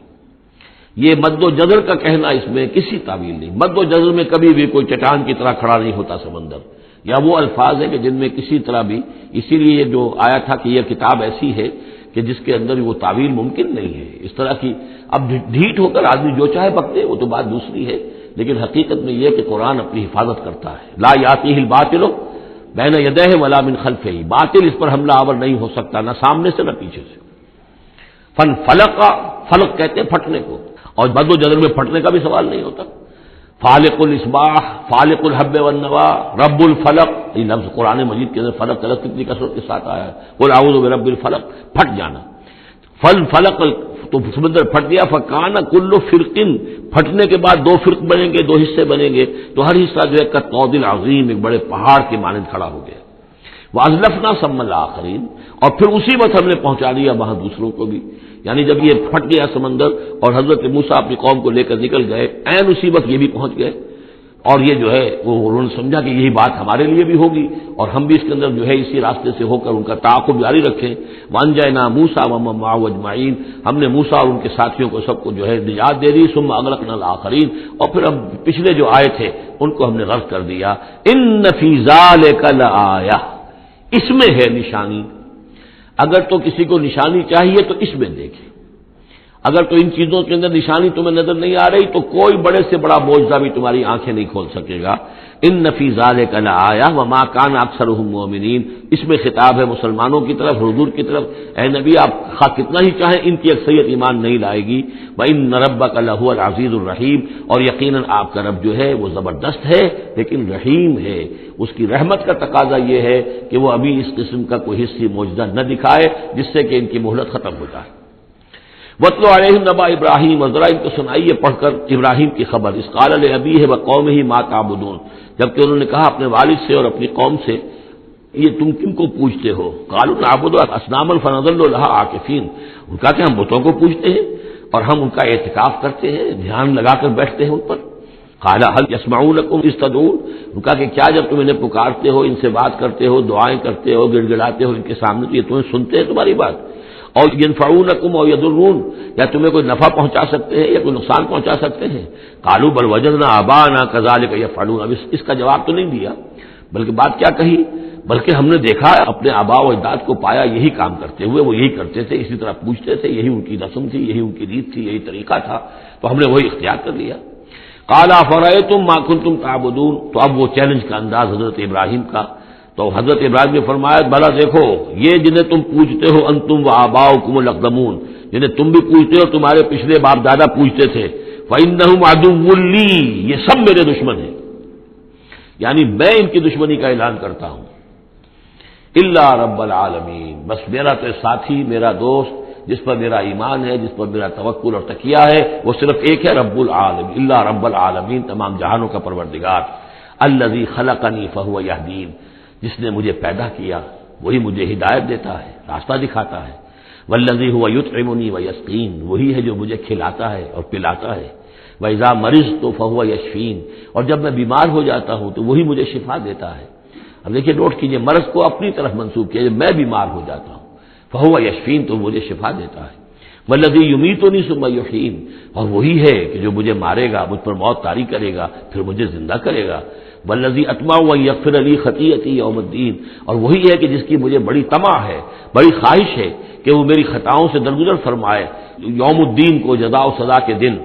یہ مد و جزر کا کہنا، اس میں کسی تعویل نہیں، مد و جزر میں کبھی بھی کوئی چٹان کی طرح کھڑا نہیں ہوتا سمندر، یا وہ الفاظ ہیں کہ جن میں کسی طرح بھی، اسی لیے یہ جو آیا تھا کہ یہ کتاب ایسی ہے کہ جس کے اندر وہ تعویل ممکن نہیں ہے اس طرح کی۔ اب ڈھیٹ ہو کر آدمی جو چاہے بکتے وہ تو بات دوسری ہے، لیکن حقیقت میں یہ کہ قرآن اپنی حفاظت کرتا ہے۔ لا یاتیہ الباطل بین یدیہ ولا من خلفہ، باطل اس پر حملہ آور نہیں ہو سکتا، نہ سامنے سے نہ پیچھے سے۔ فلق، فلق کہتے ہیں پھٹنے کو، اور مد و جزر میں پھٹنے کا بھی سوال نہیں ہوتا۔ فالق الاصباح، فالق الحب والنوا، رب الفلق، یہ لفظ قرآن مجید کے اندر فلق کا لفظ کتنی کثرت کے ساتھ آیا ہے، قل اعوذ برب الفلق، پھٹ جانا۔ فلق، تو سمندر پھٹ گیا، فکان کل فرقن، پھٹنے کے بعد دو فرق بنیں گے، دو حصے بنیں گے، تو ہر حصہ جو ہے کالطود العظیم، ایک بڑے پہاڑ کے مانند کھڑا ہو گیا۔ وازلفنا ثم الاخرین، اور پھر اسی وقت ہم نے پہنچا دیا وہاں دوسروں کو بھی، یعنی جب یہ پھٹ گیا سمندر اور حضرت موسیٰ اپنی قوم کو لے کر نکل گئے، عین اسی وقت یہ بھی پہنچ گئے، اور یہ جو ہے وہ انہوں نے سمجھا کہ یہی بات ہمارے لیے بھی ہوگی اور ہم بھی اس کے اندر جو ہے اسی راستے سے ہو کر ان کا تعاقب جاری رکھیں۔ وانجینا موسیٰ ومن معہ اجمعین، ہم نے موسیٰ اور ان کے ساتھیوں کو سب کو جو ہے نجات دے دی۔ ثم اغرقنا الآخرین، اور پھر اب پچھلے جو آئے تھے ان کو ہم نے غرق کر دیا۔ ان فی ذلک لآیہ، اس میں ہے نشانی، اگر تو کسی کو نشانی چاہیے تو اس میں دیکھیں، اگر تو ان چیزوں کے اندر نشانی تمہیں نظر نہیں آ رہی تو کوئی بڑے سے بڑا معجزہ بھی تمہاری آنکھیں نہیں کھول سکے گا۔ ان فی ذلک لآیہ وما کان اکثرهم مؤمنین، اس میں خطاب ہے مسلمانوں کی طرف، حضور کی طرف، اے نبی آپ خواہ کتنا ہی چاہیں ان کی اکثریت ایمان نہیں لائے گی۔ وان ربک لہو العزیز الرحیم، اور یقیناً آپ کا رب جو ہے وہ زبردست ہے لیکن رحیم ہے، اس کی رحمت کا تقاضا یہ ہے کہ وہ ابھی اس قسم کا کوئی حصی معجزہ نہ دکھائے جس سے کہ ان کی مہلت ختم ہو جائے۔ وَاتْلُ عَلَيْهِمْ نَبَأَ إِبْرَاهِيمَ، اور ذرا ان کو سنائیے پڑھ کر ابراہیم کی خبر، اذ قال لأبیہ وقومہ ما تعبدون، جبکہ انہوں نے کہا اپنے والد سے اور اپنی قوم سے یہ تم کن کو پوجتے ہو؟ قالوا نعبد اصناما فنظل لها عاکفین، ان کا کہ ہم بتوں کو پوجتے ہیں اور ہم ان کا اعتکاف کرتے ہیں، دھیان لگا کر بیٹھتے ہیں ان پر۔ قال هل يسمعونكم اذ تدعون، ان کا کہ کیا جب تم انہیں پکارتے ہو، ان سے بات کرتے ہو، دعائیں کرتے ہو، گڑ گڑاتے ہو ان کے سامنے، تو یہ تمہیں سنتے ہیں تمہاری بات؟ اور ينفعونكم او يضرون، یا تمہیں کوئی نفع پہنچا سکتے ہیں یا کوئی نقصان پہنچا سکتے ہیں؟ قالوا بل وجدنا آباءنا كذلك يفعلون، اب اس کا جواب تو نہیں دیا، بلکہ بات کیا کہی، بلکہ ہم نے دیکھا اپنے آباء و اجداد کو پایا یہی کام کرتے ہوئے، وہ یہی کرتے تھے، اسی طرح پوچھتے تھے، یہی ان کی رسم تھی، یہی ان کی ریت تھی، یہی طریقہ تھا، تو ہم نے وہی اختیار کر لیا۔ قال افرأيتم ما كنتم تعبدون، تو اب وہ چیلنج کا انداز حضرت ابراہیم کا، تو حضرت ابراہیم نے فرمایا بھلا دیکھو یہ جنہیں تم پوجتے ہو، انتم وآباؤکم الاقدمون، جنہیں تم بھی پوجتے ہو، تمہارے پچھلے باپ دادا پوجتے تھے، فإنهم عدو لي، یہ سب میرے دشمن ہیں، یعنی میں ان کی دشمنی کا اعلان کرتا ہوں۔ الا رب العالمین، بس میرا تو ساتھی، میرا دوست، جس پر میرا ایمان ہے، جس پر میرا توکل اور تکیہ ہے، وہ صرف ایک ہے، رب العالمین، الا رب العالمین، تمام جہانوں کا پروردگار، الذی خلقنی فہو یہدین، جس نے مجھے پیدا کیا وہی مجھے ہدایت دیتا ہے، راستہ دکھاتا ہے، والذی هو یطعمنی ویسقین، وہی ہے جو مجھے کھلاتا ہے اور پلاتا ہے، وَإِذَا مَرِضْتُ فَهُوَ يَشْفِينِ، اور جب میں بیمار ہو جاتا ہوں تو وہی مجھے شفا دیتا ہے۔ اب دیکھیے نوٹ کیجئے، مرض کو اپنی طرف منسوب کیا، جب میں بیمار ہو جاتا ہوں فَهُوَ يَشْفِينِ، تو مجھے شفا دیتا ہے، وَالَّذِي يُمِيتُنِي ثُمَّ يُحْيِينِ، اور وہی ہے کہ جو مجھے مارے گا، مجھ پر موت طاری کرے گا، پھر مجھے زندہ کرے گا، وَالَّذِي أَطْمَعُ أَن يَغْفِرَ لِي خَطِيئَتِي يَوْمَ الدِّينِ، اور وہی ہے کہ جس کی مجھے بڑی طمع ہے، بڑی خواہش ہے کہ وہ میری خطاؤں سے درگزر فرمائے یوم الدین کو، جزا و سزا کے دن۔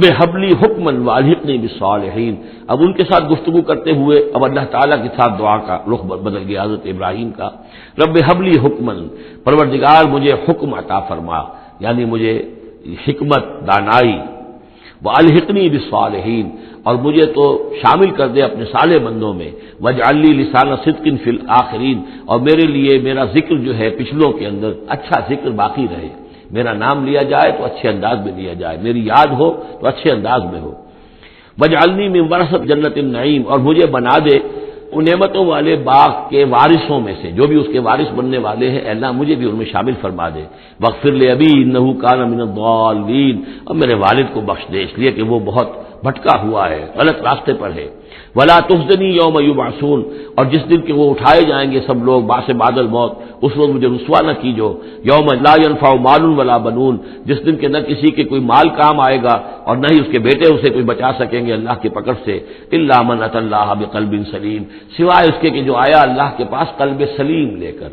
بے حبلی حکمن والحقنی بالصالحین، اب ان کے ساتھ گفتگو کرتے ہوئے اب اللہ تعالیٰ کے ساتھ دعا کا رخ بدل گیا حضرت ابراہیم کا، رب حبلی حکمن، پروردگار مجھے حکم عطا فرما، یعنی مجھے حکمت، دانائی، والحقنی بالصالحین، اور مجھے تو شامل کر دے اپنے صالح بندوں میں، واجعل لی لسان صدق فی الآخرین، اور میرے لیے میرا ذکر جو ہے پچھلوں کے اندر اچھا ذکر باقی رہے، میرا نام لیا جائے تو اچھے انداز میں لیا جائے، میری یاد ہو تو اچھے انداز میں ہو، واجعلنی من ورثۃ جنت النعیم، اور مجھے بنا دے ان نعمتوں والے باغ کے وارثوں میں سے، جو بھی اس کے وارث بننے والے ہیں، اے اللہ مجھے بھی ان میں شامل فرما دے، واغفر لأبی انہ کان من الضالین، اور میرے والد کو بخش دے اس لیے کہ وہ بہت بھٹکا ہوا ہے، غلط راستے پر ہے، ولا تخزنی یوم یبعثون، اور جس دن کہ وہ اٹھائے جائیں گے سب لوگ باس بعد الموت، اس وقت مجھے رسوا نہ کیجو، یوم لا ينفع مال ولا بنون، جس دن کہ نہ کسی کے کوئی مال کام آئے گا اور نہ ہی اس کے بیٹے اسے کوئی بچا سکیں گے اللہ کی پکڑ سے، الا من اتى اللہ بقلب سلیم، سوائے اس کے کہ جو آیا اللہ کے پاس قلب سلیم لے کر،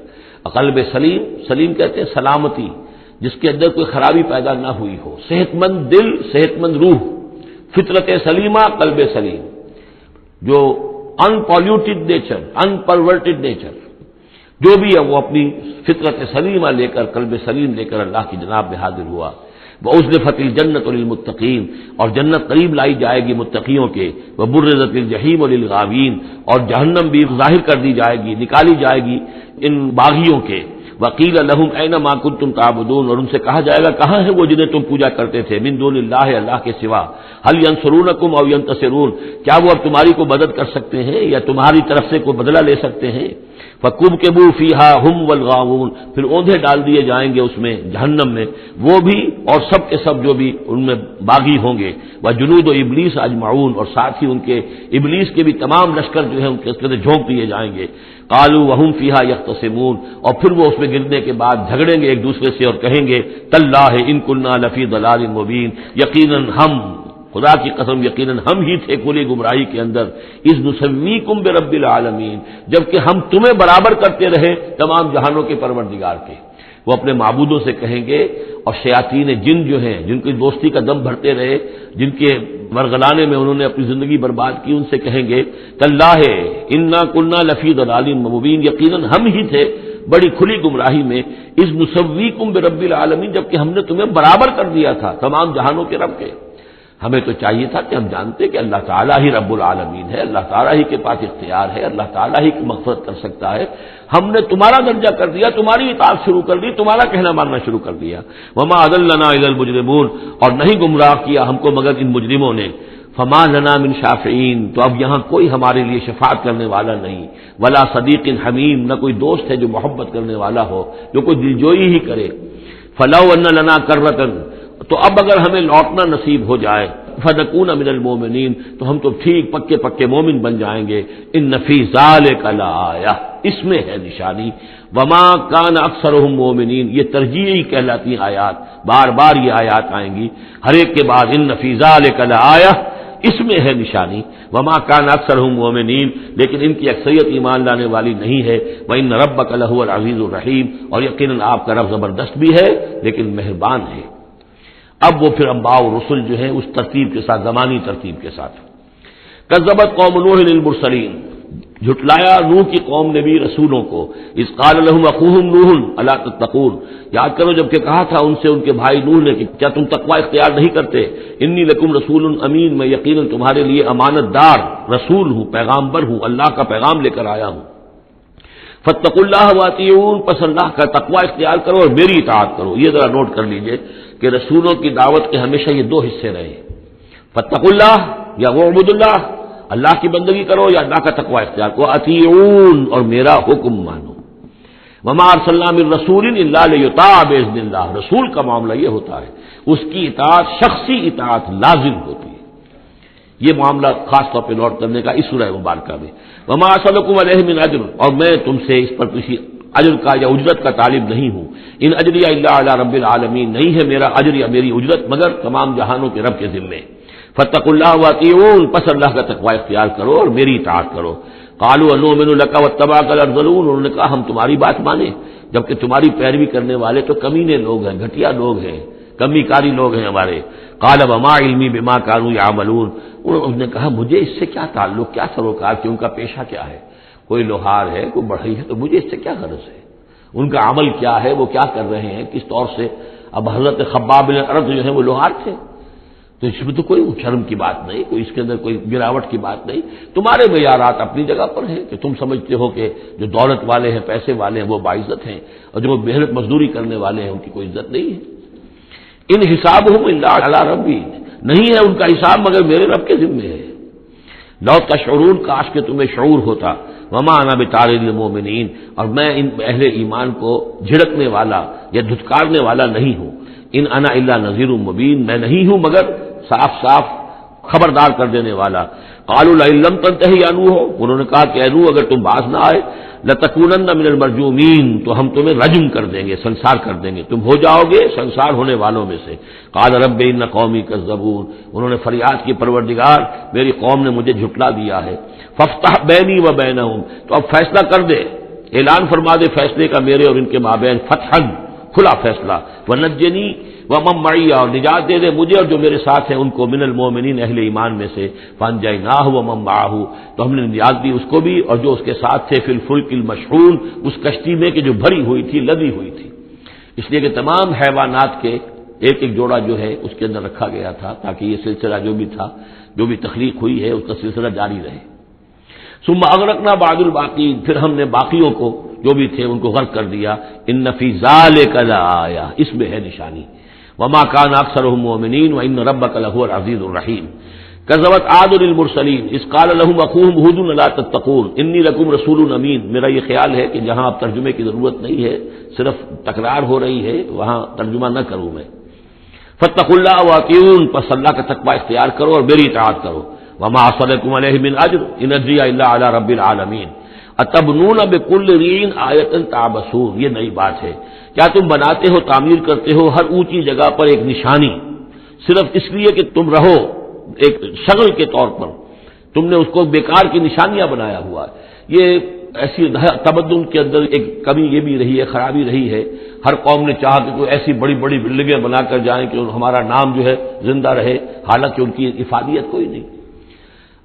قلب سلیم، سلیم کہتے ہیں سلامتی، جس کے اندر کوئی خرابی پیدا نہ ہوئی ہو، صحت مند دل، صحت مند روح، فطرت سلیمہ، قلب سلیم، جو ان پالیوٹیڈ نیچر، ان پرورٹیڈ نیچر، جو بھی ہے وہ اپنی فطرت سلیمہ لے کر، قلب سلیم لے کر اللہ کی جناب میں حاضر ہوا۔ وَأُزْلِفَتِ الْجَنَّةُ لِلْمُتَّقِينَ، اور جنت قریب لائی جائے گی متقیوں کے، وَبُرِّزَتِ الْجَحِيمُ لِلْغَاوِينَ، اور جہنم بھی ظاہر کر دی جائے گی، نکالی جائے گی ان باغیوں کے، وَقِيلَ لَهُمْ أَيْنَ مَا كُنتُمْ تَعْبُدُونَ، اور ان سے کہا جائے گا کہاں ہے وہ جنہیں تم پوجا کرتے تھے، مِن دُونِ اللَّهِ، اللہ کے سوا، هَلْ يَنصُرُونَكُمْ أَوْ يَنتَصِرُونَ، کیا وہ اب تمہاری کو مدد کر سکتے ہیں یا تمہاری طرف سے کوئی بدلہ لے سکتے ہیں؟ فَكُبْكِبُوا فِيهَا هُمْ وَالْغَاوُونَ، پھر اوندھے ڈال دیے جائیں گے اس میں، جہنم میں، وہ بھی اور سب کے سب جو بھی ان میں باغی ہوں گے، وَجُنُودُ إِبْلِيسَ أَجْمَعُونَ، اور ساتھ ہی ان کے ابلیس کے بھی تمام لشکر جو ہے ان کے اندر جھونک دیے جائیں گے، قالوا وهم فيها يختصمون، اور پھر وہ اس میں گرنے کے بعد جھگڑیں گے ایک دوسرے سے اور کہیں گے تاللہ ان كنا لفی ضلال مبین، یقیناً ہم، خدا کی قسم یقیناً ہم ہی تھے کھلی گمراہی کے اندر، اذ نسویکم برب العالمین، جبکہ ہم تمہیں برابر کرتے رہے تمام جہانوں کے پروردگار کے۔ وہ اپنے معبودوں سے کہیں گے، اور شیاطین جن جو ہیں، جن کی دوستی کا دم بھرتے رہے، جن کے ورگلانے میں انہوں نے اپنی زندگی برباد کی، ان سے کہیں گے تاللہ انا کنا لفی ضلال مبین، یقیناً ہم ہی تھے بڑی کھلی گمراہی میں، اذ نسویکم برب العالمین، جبکہ ہم نے تمہیں برابر کر دیا تھا تمام جہانوں کے رب کے۔ ہمیں تو چاہیے تھا کہ ہم جانتے کہ اللہ تعالیٰ ہی رب العالمین ہے، اللہ تعالیٰ ہی کے پاس اختیار ہے، اللہ تعالیٰ ہی کی مغفرت کر سکتا ہے، ہم نے تمہارا درجہ کر دیا، تمہاری اطاعت شروع کر دی، تمہارا کہنا ماننا شروع کر دیا، وما اضلنا الا المجرمون، اور نہیں گمراہ کیا ہم کو مگر ان مجرموں نے، فما لنا من شافعین، تو اب یہاں کوئی ہمارے لیے شفاعت کرنے والا نہیں، ولا صدیق حمیم، نہ کوئی دوست ہے جو محبت کرنے والا ہو، جو کوئی دلجوئی ہی کرے، فلو ان لنا کرۃ، تو اب اگر ہمیں لوٹنا نصیب ہو جائے، فنکون من المؤمنین، تو ہم تو ٹھیک پکے پکے مومن بن جائیں گے. ان فی ذلک لآیہ، اس میں ہے نشانی. وما کان اکثرهم مؤمنین، یہ ترجیحی کہلاتی ہیں آیات، بار بار یہ آیات آئیں گی ہر ایک کے بعد. ان فی ذلک لآیہ، اس میں ہے نشانی. وما کان اکثرهم مؤمنین، لیکن ان کی اکثریت ایمان لانے والی نہیں ہے. وان ربک لہو العزیز الرحیم، اور یقیناً آپ کا رب زبردست بھی ہے لیکن مہربان ہے. اب وہ پھر انبیاء و رسل جو ہیں اس ترتیب کے ساتھ، زمانی ترتیب کے ساتھ. کذبت قوم نوح للمرسلین، جھٹلایا نوح کی قوم نے بھی رسولوں کو. اذ قال لهم اخوهم نوح الا تتقون، یاد کرو جب کہ کہا تھا ان سے ان کے بھائی نوح نے کہ کیا تم تقوی اختیار نہیں کرتے. انی لکم رسول امین، میں یقیناً تمہارے لیے امانت دار رسول ہوں، پیغامبر ہوں، اللہ کا پیغام لے کر آیا ہوں. فاتقوا اللہ واطیعون، پس اللہ کا تقوی اختیار کرو اور میری اطاعت کرو. یہ ذرا نوٹ کر لیجئے کہ رسولوں کی دعوت کے ہمیشہ یہ دو حصے رہے. فاتقوا اللہ یا وعبدوا اللہ، اللہ کی بندگی کرو یا اللہ کا تقوی اختیار کرو. اطیعون، اور میرا حکم مانو. وما ارسلنا من رسول الا لیطاع باذن اللہ، رسول کا معاملہ یہ ہوتا ہے اس کی اطاعت شخصی اطاعت لازم ہوتی ہے. یہ معاملہ خاص طور پہ نوٹ کرنے کا اس سورہ مبارکہ میں. وما اسألکم علیہ من اجر، اور میں تم سے اس پر کسی اجر کا یا اجرت کا طالب نہیں ہوں. ان اجری الا علی رب العالمین، نہیں ہے میرا اجر یا میری اجرت مگر تمام جہانوں کے رب کے ذمے. فاتقوا اللہ واطیعون، پس اللہ کا تقوی اختیار کرو اور میری اطاعت کرو. قالوا انؤمن لک واتبعک الارذلون، انہوں نے کہا ہم تمہاری بات مانیں جبکہ تمہاری پیروی کرنے والے تو کمینے لوگ ہیں، گھٹیا لوگ ہیں، کمی کاری لوگ ہیں ہمارے. قال وما علمی بما كانوا يعملون، انہوں نے کہا مجھے اس سے کیا تعلق، کیا سروکار، کہ ان کا پیشہ کیا ہے. کوئی لوہار ہے، کوئی بڑھئی ہے، تو مجھے اس سے کیا غرض ہے. ان کا عمل کیا ہے، وہ کیا کر رہے ہیں، کس طور سے. اب حضرت خباب بن ارد جو ہے وہ لوہار تھے، تو اس میں تو کوئی شرم کی بات نہیں، کوئی اس کے اندر کوئی گراوٹ کی بات نہیں. تمہارے معیارات اپنی جگہ پر ہیں کہ تم سمجھتے ہو کہ جو دولت والے ہیں، پیسے والے ہیں، وہ باعزت ہیں، اور جو محنت مزدوری کرنے والے ہیں ان کی کوئی عزت نہیں ہے. ان حسابهم الا علی ربی، نہیں ہے ان کا حساب مگر میرے رب کے ذمے ہے. لو تشعرون، کاش کہ تمہیں شعور ہوتا. وما انا بطارد المؤمنین، اور میں ان اہل ایمان کو جھڑکنے والا یا دھتکارنے والا نہیں ہوں. ان انا الا نذیر مبین، میں نہیں ہوں مگر صاف صاف خبردار کر دینے والا. قالوا لئن لم تنتهي يا نوح، انہوں نے کہا کہ اے نوح اگر تم باز نہ آئے لتکونن من المرجومین، تو ہم تمہیں رجم کر دیں گے، سنسار کر دیں گے، تم ہو جاؤ گے سنسار ہونے والوں میں سے. قال رب ان قومی کذبون، انہوں نے فریاد کی پروردگار میری قوم نے مجھے جھٹلا دیا ہے. فافتح بینی و بینہم، تو اب فیصلہ کر دے، اعلان فرما دے فیصلے کا میرے اور ان کے مابین، فتحا کھلا فیصلہ. ونجنی ومن معی، اور نجات دے دے مجھے اور جو میرے ساتھ ہیں ان کو، من المؤمنین اہل ایمان میں سے. فانجیناہ ومن معہ، تو ہم نے نجات دی اس کو بھی اور جو اس کے ساتھ تھے. فی الفلک المشحون، اس کشتی میں کہ جو بھری ہوئی تھی، لدی ہوئی تھی. اس لیے کہ تمام حیوانات کے ایک ایک جوڑا جو ہے اس کے اندر رکھا گیا تھا تاکہ یہ سلسلہ جو بھی تھا، جو بھی تخلیق ہوئی ہے، اس کا سلسلہ جاری رہے. ثم اغرقنا بعد الباقین، پھر ہم نے باقیوں کو جو بھی تھے ان کو غرق کر دیا. ان فی ذلک لآیہ، اس میں ہے نشانی. وما کان اکثرهم مؤمنین وان ربک لہو العزیز الرحیم. کذبت عاد للمرسلین اذ قال لهم اخوهم ہود الا تتقون انی لکم رسول امین. میرا یہ خیال ہے کہ جہاں اب ترجمے کی ضرورت نہیں ہے، صرف تکرار ہو رہی ہے، وہاں ترجمہ نہ کروں میں. فاتقوا اللہ واطیعون، پس اللہ کا تقوی اختیار کرو اور میری اطاعت کرو. وما اسألکم علیہ من اجر ان اجری الا علی رب العالمین. اتبنون بکل ریع آیۃ تعبثون، یہ نئی بات ہے. کیا تم بناتے ہو، تعمیر کرتے ہو ہر اونچی جگہ پر ایک نشانی، صرف اس لیے کہ تم رہو ایک شغل کے طور پر، تم نے اس کو بیکار کی نشانیاں بنایا ہوا ہے. یہ ایسی تمدن کے اندر ایک کمی یہ بھی رہی ہے، خرابی رہی ہے. ہر قوم نے چاہا کہ کوئی ایسی بڑی بڑی بلڈنگیں بنا کر جائیں کہ ہمارا نام جو ہے زندہ رہے، حالانکہ ان کی افادیت کوئی نہیں.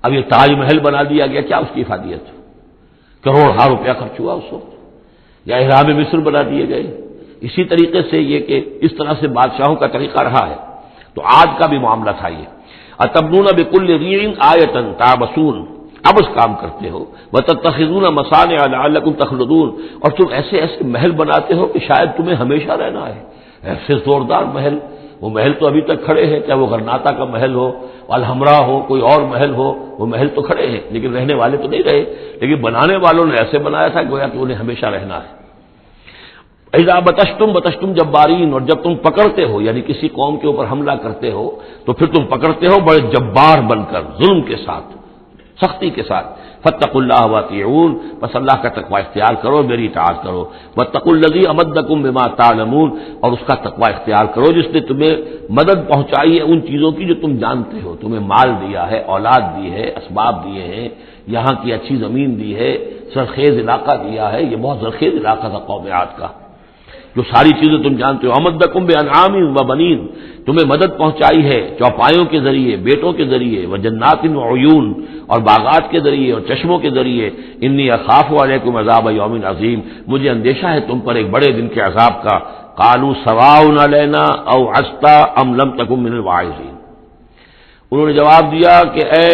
اب یہ تاج محل بنا دیا گیا، کیا اس کی افادیت؟ کروڑ روپیہ خرچ ہوا اس وقت. یا احرام مصر بنا دیے گئے. اسی طریقے سے یہ کہ اس طرح سے بادشاہوں کا طریقہ رہا ہے. تو آج کا بھی معاملہ تھا یہ. اتبنون بکل ریع آیۃ تعبثون، اب اس کام کرتے ہو. وتتخذون مصانع لعلکم تخلدون، اور تم ایسے ایسے محل بناتے ہو کہ شاید تمہیں ہمیشہ رہنا ہے. ایسے زوردار محل، وہ محل تو ابھی تک کھڑے ہیں، چاہے وہ غرناطہ کا محل ہو، الحمرا ہو، کوئی اور محل ہو، وہ محل تو کھڑے ہیں لیکن رہنے والے تو نہیں رہے. لیکن بنانے والوں نے ایسے بنایا تھا گویا کہ انہیں ہمیشہ رہنا ہے. اذا بطشتم جبارین، اور جب تم پکڑتے ہو یعنی کسی قوم کے اوپر حملہ کرتے ہو تو پھر تم پکڑتے ہو بڑے جبار بن کر، ظلم کے ساتھ، سختی کے ساتھ۔ فاتقوا اللہ واطیعون، بس اللہ کا تقوی اختیار کرو، میری اطاعت کرو۔ واتقوا الذی امدکم بما تعلمون، اور اس کا تقوی اختیار کرو جس نے تمہیں مدد پہنچائی ہے ان چیزوں کی جو تم جانتے ہو، تمہیں مال دیا ہے، اولاد دی ہے، اسباب دیے ہیں، یہاں کی اچھی زمین دی ہے، زرخیز علاقہ دیا ہے، یہ بہت زرخیز علاقہ تھا قوم عاد کا، جو ساری چیزیں تم جانتے ہو۔ امدکم بانعام وبنین، تمہیں مدد پہنچائی ہے چوپایوں کے ذریعے، بیٹوں کے ذریعے، وجنات وعیون، اور باغات کے ذریعے اور چشموں کے ذریعے۔ انی اخاف علیکم عذاب یوم عظیم، مجھے اندیشہ ہے تم پر ایک بڑے دن کے عذاب کا۔ قالوا سواء علینا او عصت ام لم تکن من الواعظین، انہوں نے جواب دیا کہ اے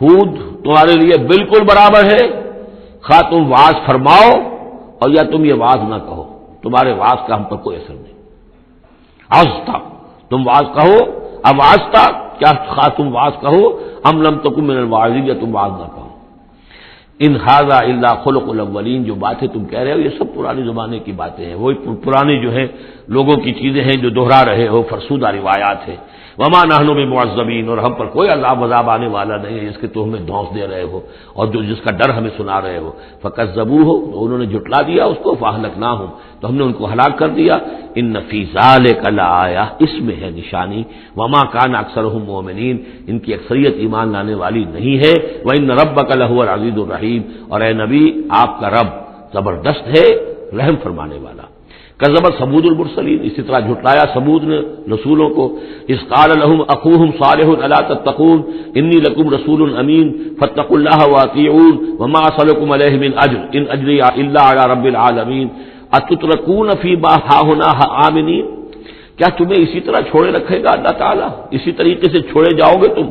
ہود، تمہارے لیے بالکل برابر ہے، خواہ تم واعظ فرماؤ اور یا تم یہ واعظ نہ کہو، تمہارے واعظ کا ہم پر کوئی اثر نہیں۔ عصتا، تم واعظ کہو، اب عصتا کیا، خواہ تم واعظ کہو، ام لم تکن من الواعظین، یا تم واعظ نہ کہو۔ ان ھذا الا خلق الاولین، جو باتیں تم کہہ رہے ہو یہ سب پرانے زمانے کی باتیں ہیں، وہی پرانے جو ہیں لوگوں کی چیزیں ہیں جو دہرا رہے ہو، فرسودہ روایات ہیں۔ وما نحن بمعذبین، اور ہم پر کوئی عذاب آنے والا نہیں ہے جس کے تو ہمیں دھونس دے رہے ہو اور جو جس کا ڈر ہمیں سنا رہے ہو۔ فکذبوہ، تو انہوں نے جھٹلا دیا اس کو، فاہلکناہم، تو ہم نے ان کو ہلاک کر دیا۔ ان فی ذلک لآیہ، اس میں ہے نشانی۔ وما کان اکثرہم مؤمنین، ان کی اکثریت ایمان لانے والی نہیں ہے۔ وان ربک لہو العزیز الرحیم، اور اے نبی آپ کا رب زبردست ہے، رحم فرمانے والا۔ کذبت ثمود المرسلین، اسی طرح جھٹلایا ثمود نے رسولوں کو۔ اذ قال لهم اخوهم صالح الا تتقون انی لکم رسول امین فاتقوا اللہ واطیعون وما اسألکم علیہ من اجر ان اجری الا علی رب العالمین اتترکون فیما ہاہنا آمنین، کیا تمہیں اسی طرح چھوڑے رکھے گا اللہ تعالیٰ، اسی طریقے سے چھوڑے جاؤ گے تم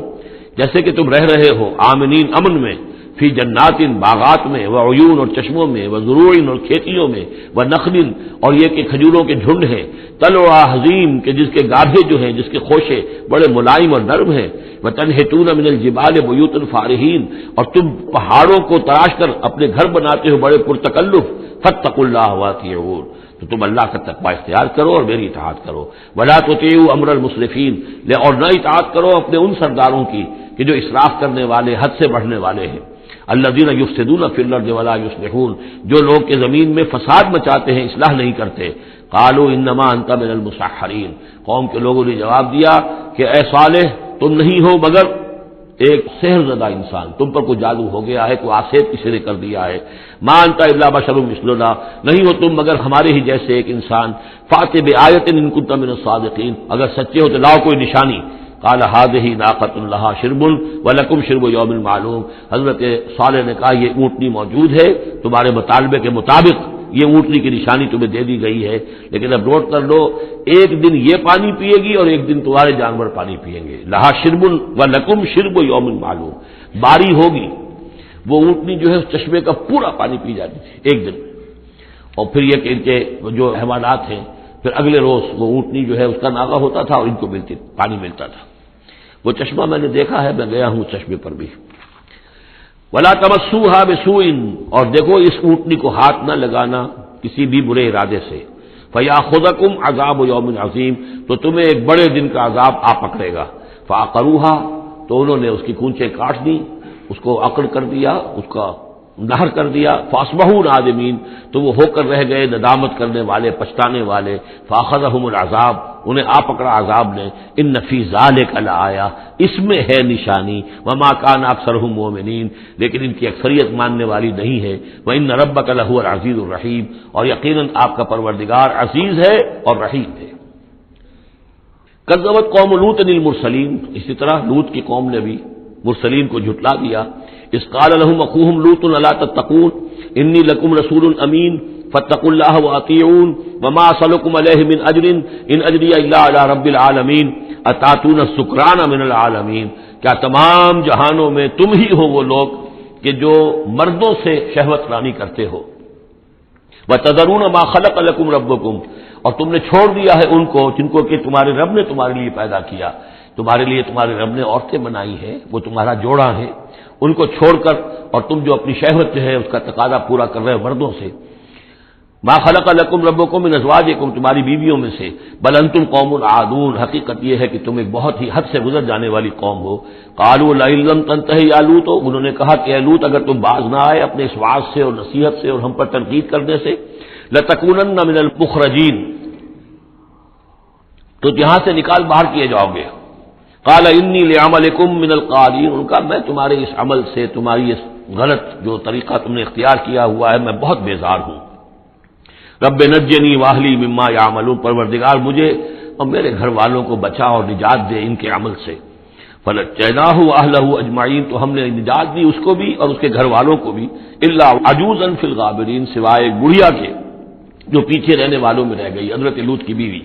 جیسے کہ تم رہ رہے ہو، آمنین امن میں، فی جنات باغات میں، و عیون اور چشموں میں، و زروع اور کھیتیوں میں، و نخل اور یہ کہ کھجوروں کے جھنڈ ہیں، طلعا حزیم کہ جس کے گاھے جو ہیں، جس کے خوشے بڑے ملائم اور نرم ہیں، و تنحتون من الجبال بیوتا فارہین، اور تم پہاڑوں کو تراش کر اپنے گھر بناتے ہو بڑے پرتکلف، فاتقوا اللہ واطیعون، تو تم اللہ کا تقوی اختیار کرو اور میری اطاعت کرو۔ ولا تطیعوا امر المسرفین، اور نہ اطاعت کرو اپنے ان سرداروں کی کہ جو اسراف کرنے والے، حد سے بڑھنے والے ہیں۔ الذین یفسدون فی الارض ولا یصلحون، جو لوگ کہ زمین میں فساد مچاتے ہیں، اصلاح نہیں کرتے۔ قالوا انما انت من المسحرین، قوم کے لوگوں نے جواب دیا کہ اے صالح تم نہیں ہو مگر ایک سحر زدہ انسان، تم پر کوئی جادو ہو گیا ہے، کوئی آسیب کسی نے کر دیا ہے۔ ما انت الا بشر مثلنا، نہیں ہو تم مگر ہمارے ہی جیسے ایک انسان۔ فأت بآیۃ ان کنت من الصادقین، اگر سچے ہو تو لاؤ کوئی نشانی۔ قال هذه ناقۃ لها شرب ولکم شرب یوم معلوم، حضرت صالح نے کہا یہ اونٹنی موجود ہے تمہارے مطالبے کے مطابق، یہ اونٹنی کی نشانی تمہیں دے دی گئی ہے، لیکن اب نوٹ کر لو ایک دن یہ پانی پیے گی اور ایک دن تمہارے جانور پانی پیئیں گے۔ لہا شرب ولکم شرب یوم معلوم، باری ہوگی، وہ اونٹنی جو ہے اس چشمے کا پورا پانی پی جاتی تھی ایک دن، اور پھر یہ کہ ان کے جو حیوانات ہیں پھر اگلے روز وہ اونٹنی جو ہے اس کا ناغہ ہوتا تھا اور ان کو پانی ملتا تھا۔ وہ چشمہ میں نے دیکھا ہے، میں گیا ہوں چشمے پر بھی۔ ولا تمسوها بسوء، اور دیکھو اس اونٹنی کو ہاتھ نہ لگانا کسی بھی برے ارادے سے۔ فیاخذکم عذاب یوم عظیم، تو تمہیں ایک بڑے دن کا عذاب آ پکڑے گا۔ فعقروها، تو انہوں نے اس کی کونچیں کاٹ دی، اس کو اکڑ کر دیا، اس کا نہر کر دیا۔ فاصبحوا نادمین، تو وہ ہو کر رہ گئے ندامت کرنے والے، پچھتانے والے۔ فاخذهم العذاب، انہیں آ پکڑا عذاب نے۔ ان فی ذلک لآیہ، اس میں ہے نشانی۔ وما کان اکثرهم مؤمنین، لیکن ان کی اکثریت ماننے والی نہیں ہے۔ وان ربک لہو العزیز الرحیم، اور یقیناً آپ کا پروردگار عزیز ہے اور رحیم ہے۔ کذبت قوم لوط المرسلین، اسی طرح لوط کی قوم نے بھی مرسلین کو جھٹلا دیا۔ اذ قال لهم اخوهم لوط الا تتقون انی لکم رسول امین فاتقوا اللہ واطیعون وما اسألکم علیہ من اجر ان اجری الا علی رب العالمین اتاتون السکران من العالمین، کیا تمام جہانوں میں تم ہی ہو وہ لوگ کہ جو مردوں سے شہوت رانی کرتے ہو۔ وتذرون ما خلق لکم ربکم، اور تم نے چھوڑ دیا ہے ان کو جن کو کہ تمہارے رب نے تمہارے لیے پیدا کیا، تمہارے لیے تمہارے رب نے عورتیں بنائی ہیں، وہ تمہارا جوڑا ہے، ان کو چھوڑ کر اور تم جو اپنی شہوت جو ہے اس کا تقاضا پورا کر رہے ہو مردوں سے۔ ما خلق لکم ربکم من ازواجکم، تمہاری بیویوں میں سے، بل انتم قوم عادون، حقیقت یہ ہے کہ تم ایک بہت ہی حد سے گزر جانے والی قوم ہو۔ قالوا لئن لم تنتہی یا لوط، انہوں نے کہا کہ اے لوط اگر تم باز نہ آئے اپنے اس وعظ سے اور نصیحت سے اور ہم پر تنقید کرنے سے، لتکونن من المخرجین، تو یہاں سے نکال باہر کیے جاؤ گے۔ قال انی لعملکم من القالین، ان کا میں تمہارے اس عمل سے، تمہاری اس غلط جو طریقہ تم نے اختیار کیا ہوا ہے، میں بہت بیزار ہوں۔ رب نجنی واہلی مما یعملون، پروردگار مجھے اور میرے گھر والوں کو بچا اور نجات دے ان کے عمل سے۔ فنجیناہ واہلہ اجمعین، تو ہم نے نجات دی اس کو بھی اور اس کے گھر والوں کو بھی، الا عجوزا فی الغابرین، سوائے ایک بڑھیا کے جو پیچھے رہنے والوں میں رہ گئی، حضرت لوط کی بیوی۔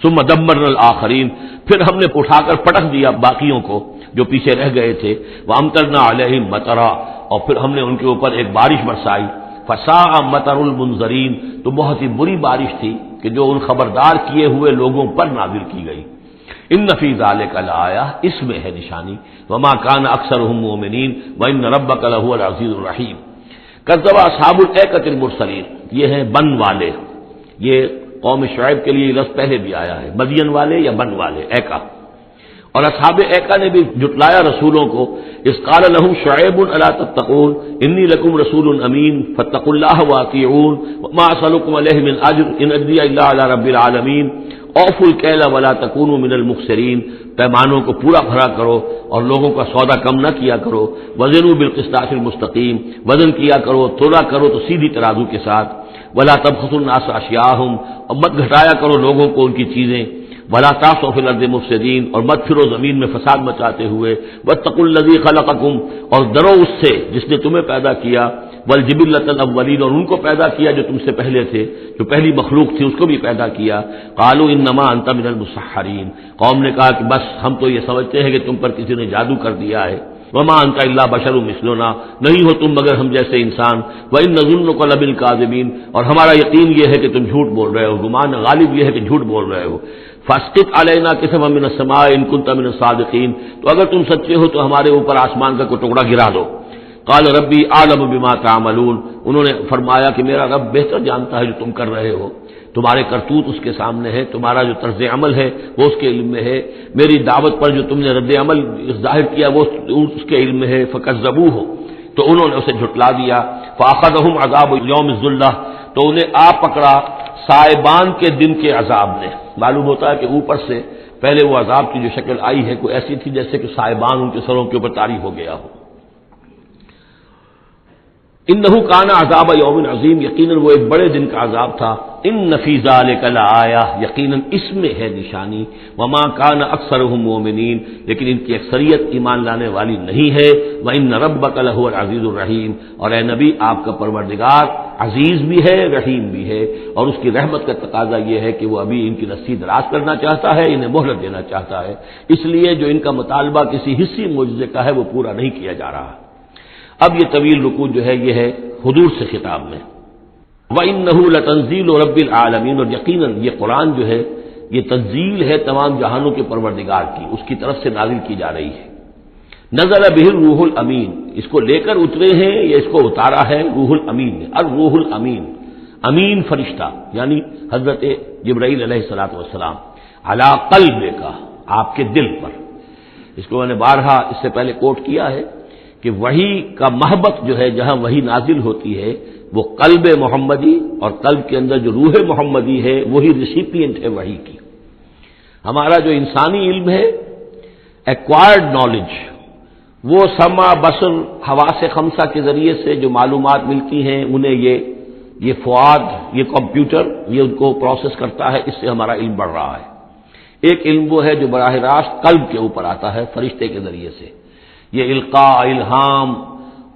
ثم دمرنا الآخرین، پھر ہم نے اٹھا کر پٹک دیا باقیوں کو جو پیچھے رہ گئے تھے۔ وامطرنا علیہم مطرا، اور پھر ہم نے ان کے اوپر ایک بارش برسائی۔ فساء مطر المنذرین، تو بہت ہی بری بارش تھی کہ جو ان خبردار کیے ہوئے لوگوں پر نازل کی گئی۔ ان فی ذلک لآیہ، اس میں ہے نشانی۔ وما کان اکثرهم مؤمنین وان ربک لہو العزیز الرحیم۔ کذب اصحاب الایکۃ المرسلین، یہ ہیں بن والے، یہ قوم شعیب کے لیے یہ لفظ پہلے بھی آیا ہے، مدین والے یا بن والے، ایکا۔ اور اصحاب ایکا نے بھی جھٹلایا رسولوں کو، اذ قال لهم شعیب الا تتقون انی لکم رسول امین فاتقوا اللہ واطیعون وما اسألکم علیہ من اجر ان اجری الا علی رب العالمین اوفوا الکیل ولا تکونوا من المخسرین، پیمانوں کو پورا بھرا کرو اور لوگوں کا سودا کم نہ کیا کرو، وزنوا بالقسطاس المستقیم، وزن کیا کرو، تھوڑا کرو تو سیدھی ترازو کے ساتھ، ولا تبخسوا الناس اشیاءهم، اور مت گھٹایا کرو لوگوں کو ان کی چیزیں، ولا تعثوا فی الارض مفسدین، اور مت پھرو زمین میں فساد مچاتے ہوئے، واتقوا الذی خلقکم، اور ڈرو اس سے جس نے تمہیں پیدا کیا، والجبلۃ الاولین، اور ان کو پیدا کیا جو تم سے پہلے تھے، جو پہلی مخلوق تھی اس کو بھی پیدا کیا۔ قالوا انما انت من المسحرین، قوم نے کہا کہ بس ہم تو یہ سمجھتے ہیں کہ تم پر کسی نے جادو کر دیا ہے۔ وما انت الا بشر مثلنا، نہیں ہو تم مگر ہم جیسے انسان۔ وان نظنک لمنکاذبین، اور ہمارا یقین یہ ہے کہ تم جھوٹ بول رہے ہو، گمان غالب یہ ہے کہ جھوٹ بول رہے ہو۔ فاسقط علینا کسفا من السماء ان کنت من الصادقین، تو اگر تم سچے ہو تو ہمارے اوپر آسمان کا کوئی ٹکڑا گرا دو۔ قال ربی اعلم بما تعملون، انہوں نے فرمایا کہ میرا رب بہتر جانتا ہے جو تم کر رہے ہو، تمہارے کرتوت اس کے سامنے ہے، تمہارا جو طرز عمل ہے وہ اس کے علم میں ہے، میری دعوت پر جو تم نے رد عمل ظاہر کیا وہ اس کے علم میں ہے۔ فکذبوہ، تو انہوں نے اسے جھٹلا دیا۔ فاخذہم عذاب یوم الذلہ، تو انہیں آ پکڑا سائبان کے دن کے عذاب نے۔ معلوم ہوتا ہے کہ اوپر سے پہلے وہ عذاب کی جو شکل آئی ہے کوئی ایسی تھی جیسے کہ سائبان ان کے سروں کے اوپر طاری ہو گیا ہو۔ انہ کان عذاب یوم عظیم، یقیناً وہ ایک بڑے دن کا عذاب تھا۔ ان فی ذلک لآیہ، یقیناً اس میں ہے نشانی۔ وما کان اکثرهم مؤمنین، لیکن ان کی اکثریت ایمان لانے والی نہیں ہے۔ وان ربک لہو العزیز الرحیم، اور اے نبی آپ کا پروردگار عزیز بھی ہے رحیم بھی ہے، اور اس کی رحمت کا تقاضا یہ ہے کہ وہ ابھی ان کی رسی دراز کرنا چاہتا ہے، انہیں مہلت دینا چاہتا ہے، اس لیے جو ان کا مطالبہ کسی حصی معجزے کا ہے وہ پورا نہیں کیا جا رہا۔ اب یہ طویل رکوع جو ہے یہ ہے حضور سے خطاب میں۔ وَإِنَّهُ لَتَنزِيلُ رَبِّ الْعَالَمِينَ، اور یقیناً یہ قرآن جو ہے یہ تنزیل ہے تمام جہانوں کے پروردگار کی، اس کی طرف سے نازل کی جا رہی ہے۔ نزل بہ الروح الامین، اس کو لے کر اترے ہیں یا اس کو اتارا ہے روح الامین نے، الروح الامین، امین فرشتہ یعنی حضرت جبرائیل علیہ الصلوۃ والسلام، علی قلبک، آپ کے دل پر۔ اس کو میں نے بارہا اس سے پہلے کوٹ کیا ہے کہ وحی کا محبت جو ہے جہاں وحی نازل ہوتی ہے وہ قلب محمدی، اور قلب کے اندر جو روح محمدی ہے وہی ریسیپینٹ ہے وحی کی۔ ہمارا جو انسانی علم ہے ایکوائرڈ نالج، وہ سمع بصر حواس خمسہ کے ذریعے سے جو معلومات ملتی ہیں انہیں یہ فؤاد، یہ کمپیوٹر یہ ان کو پروسیس کرتا ہے، اس سے ہمارا علم بڑھ رہا ہے۔ ایک علم وہ ہے جو براہ راست قلب کے اوپر آتا ہے فرشتے کے ذریعے سے، یہ القاء الہام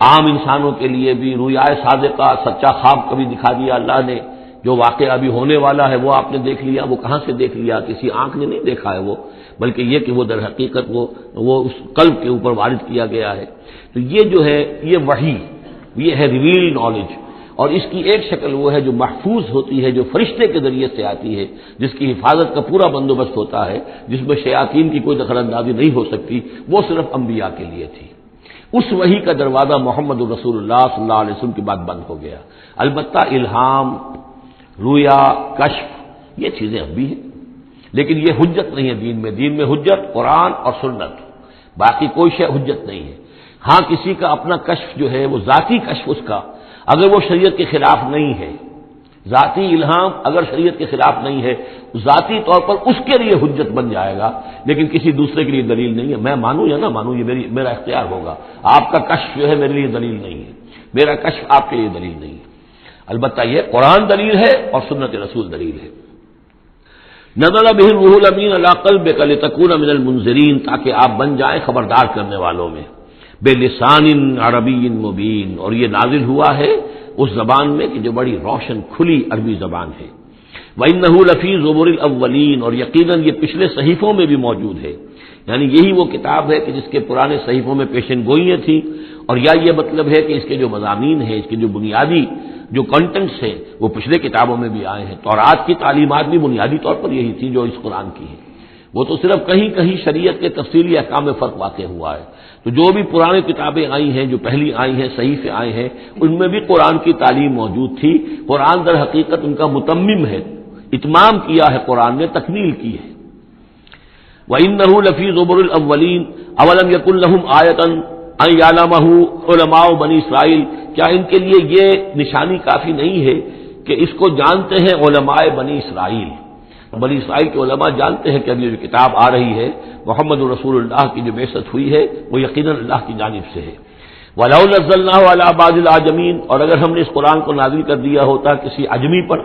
عام انسانوں کے لیے بھی، رویائے صادقہ سچا خواب کبھی دکھا دیا اللہ نے، جو واقعہ ابھی ہونے والا ہے وہ آپ نے دیکھ لیا، وہ کہاں سے دیکھ لیا؟ کسی آنکھ نے نہیں دیکھا ہے وہ، بلکہ یہ کہ وہ در حقیقت وہ اس قلب کے اوپر وارد کیا گیا ہے۔ تو یہ جو ہے یہ وحی، یہ ہے ریویل نالج، اور اس کی ایک شکل وہ ہے جو محفوظ ہوتی ہے، جو فرشتے کے ذریعے سے آتی ہے، جس کی حفاظت کا پورا بندوبست ہوتا ہے، جس میں شیاطین کی کوئی دخل اندازی نہیں ہو سکتی، وہ صرف انبیاء کے لیے تھی۔ اس وحی کا دروازہ محمد رسول اللہ صلی اللہ علیہ وسلم کے بعد بند ہو گیا۔ البتہ الہام رویا، کشف، یہ چیزیں اب بھی ہیں، لیکن یہ حجت نہیں ہے دین میں. دین میں حجت قرآن اور سنت، باقی کوئی شے حجت نہیں ہے. ہاں کسی کا اپنا کشف جو ہے وہ ذاتی کشف، اس کا اگر وہ شریعت کے خلاف نہیں ہے، ذاتی الہام اگر شریعت کے خلاف نہیں ہے، ذاتی طور پر اس کے لیے حجت بن جائے گا، لیکن کسی دوسرے کے لیے دلیل نہیں ہے. میں مانوں یا نہ مانوں یہ میرا اختیار ہوگا. آپ کا کشف جو ہے میرے لیے دلیل نہیں ہے، میرا کشف آپ کے لیے دلیل نہیں ہے. البتہ یہ قرآن دلیل ہے اور سنت رسول دلیل ہے. نزل به الروح الامین علی قلبک لتکون من المنذرین، تاکہ آپ بن جائیں خبردار کرنے والوں میں. بلسان عربی مبین، اور یہ نازل ہوا ہے اس زبان میں کہ جو بڑی روشن کھلی عربی زبان ہے. وَإِنَّهُ لَفِي زُبُرِ الْأَوَّلِينَ، اور یقیناً یہ پچھلے صحیفوں میں بھی موجود ہے. یعنی یہی وہ کتاب ہے کہ جس کے پرانے صحیفوں میں پیشن گوئیاں تھیں، اور یا یہ مطلب ہے کہ اس کے جو مضامین ہیں، اس کے جو بنیادی جو کنٹینٹس ہیں وہ پچھلے کتابوں میں بھی آئے ہیں. تورات کی تعلیمات بھی بنیادی طور پر یہی تھی جو اس قرآن کی ہے. وہ تو صرف کہیں کہیں شریعت کے تفصیلی احکام میں فرق واقع ہوا ہے. تو جو بھی پرانی کتابیں آئی ہیں، جو پہلی آئی ہیں، صحیفے آئے ہیں، ان میں بھی قرآن کی تعلیم موجود تھی. قرآن در حقیقت ان کا متمم ہے، اتمام کیا ہے قرآن نے، تکمیل کی ہے. وَإِنَّهُ لَفِي زُبُرِ الْأَوَّلِينَ أَوَلَمْ يَكُنْ لَهُمْ آيَةً أَنْ يَعْلَمَهُ عُلَمَاءُ بَنِي إِسرائِيلَ، کیا ان کے لیے یہ نشانی کافی نہیں ہے کہ اس کو جانتے ہیں علماء بنی اسرائیل. بنی اسرائیل کے علماء جانتے ہیں کہ اب یہ جو کتاب آ رہی ہے محمد رسول اللہ کی جو بعثت ہوئی ہے وہ یقیناً اللہ کی جانب سے ہے. وَلَوْ نَزَّلْنَاهُ عَلَى بَعْضِ الْأَعْجَمِينَ، اور اگر ہم نے اس قرآن کو نازل کر دیا ہوتا کسی عجمی پر،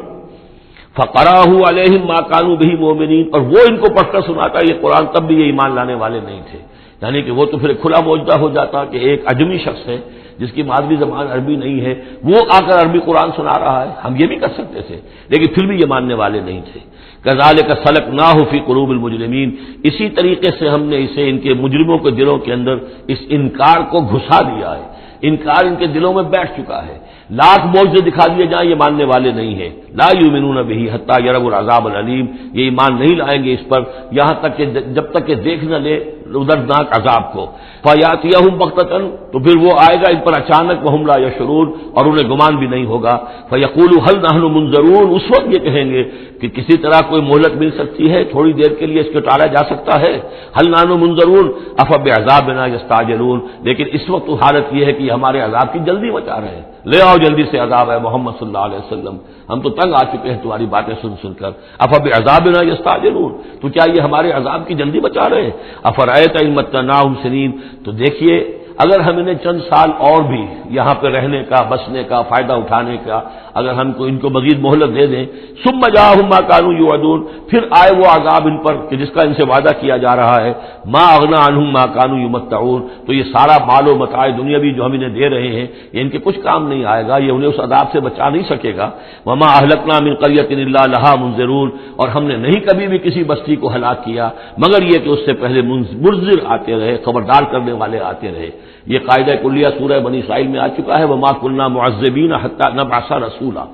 فَقَرَأَهُ عَلَيْهِمْ مَا كَانُوا بِهِ مُؤْمِنِينَ، اور وہ ان کو پڑھ کر سناتا یہ قرآن، تب بھی یہ ایمان لانے والے نہیں تھے. یعنی کہ وہ تو پھر کھلا معجزہ ہو جاتا کہ ایک عجمی شخص ہے جس کی مادری زبان عربی نہیں ہے، وہ آ کر عربی قرآن سنا رہا ہے. ہم یہ بھی کر سکتے تھے، لیکن پھر بھی یہ ماننے والے نہیں تھے. كَذَلِكَ سَلَكْنَاهُ فِي قُلُوبِ الْمُجْرِمِينَ، اسی طریقے سے ہم نے اسے ان کے مجرموں کے دلوں کے اندر اس انکار کو گھسا دیا ہے. انکار ان کے دلوں میں بیٹھ چکا ہے. لاکھ معجزے دکھا دیے جائیں یہ ماننے والے نہیں ہیں. لا یؤمنون بہ حتی یروا العذاب العلیم، یہ ایمان نہیں لائیں گے اس پر یہاں تک کہ جب تک کہ دیکھ نہ لے دردناک عذاب کو. فیاتیہم بغتۃ، تو پھر وہ آئے گا ان پر اچانک، وہم لا یشعرون، اور انہیں گمان بھی نہیں ہوگا. فیقولوا هل نحن منظرون، اس وقت یہ کہیں گے کہ کسی طرح کوئی مہلت مل سکتی ہے، تھوڑی دیر کے لیے اس کو ٹالا جا سکتا ہے. هل نحن منظرون افبعذابنا یستعجلون، لیکن اس وقت تو حالت یہ ہے کہ ہمارے عذاب کی جلدی مچا رہے ہیں. لے آؤ جلدی سے عذاب ہے محمد صلی اللہ علیہ وسلم، ہم تو تنگ آ چکے ہیں تمہاری باتیں سن سن کر. افبعذابنا یستعجلون، تو کیا یہ ہمارے عذاب کی جلدی بچا رہے ہیں. افرأیت ان متعناہم سنین، تو دیکھیے اگر ہم انہیں چند سال اور بھی یہاں پہ رہنے کا، بسنے کا، فائدہ اٹھانے کا، اگر ہم کو ان کو مزید مہلت دے دیں، ثم جاءہم ما كانوا یوعدون، پھر آئے وہ عذاب ان پر کہ جس کا ان سے وعدہ کیا جا رہا ہے. ما اغنی عنہم ما كانوا یمتعون، تو یہ سارا مال و متاع دنیاوی جو ہم انہیں دے رہے ہیں یہ ان کے کچھ کام نہیں آئے گا، یہ انہیں اس عذاب سے بچا نہیں سکے گا. وما اہلکنا من قریۃ الا لها منذرون، اور ہم نے نہیں کبھی بھی کسی بستی کو ہلاک کیا مگر یہ کہ اس سے پہلے منذر آتے رہے، خبردار کرنے والے آتے رہے. یہ قاعدہ کلیہ سورہ بنی اسرائیل میں آ چکا ہے. وما كنا معذبین حتی نبعث رسولا،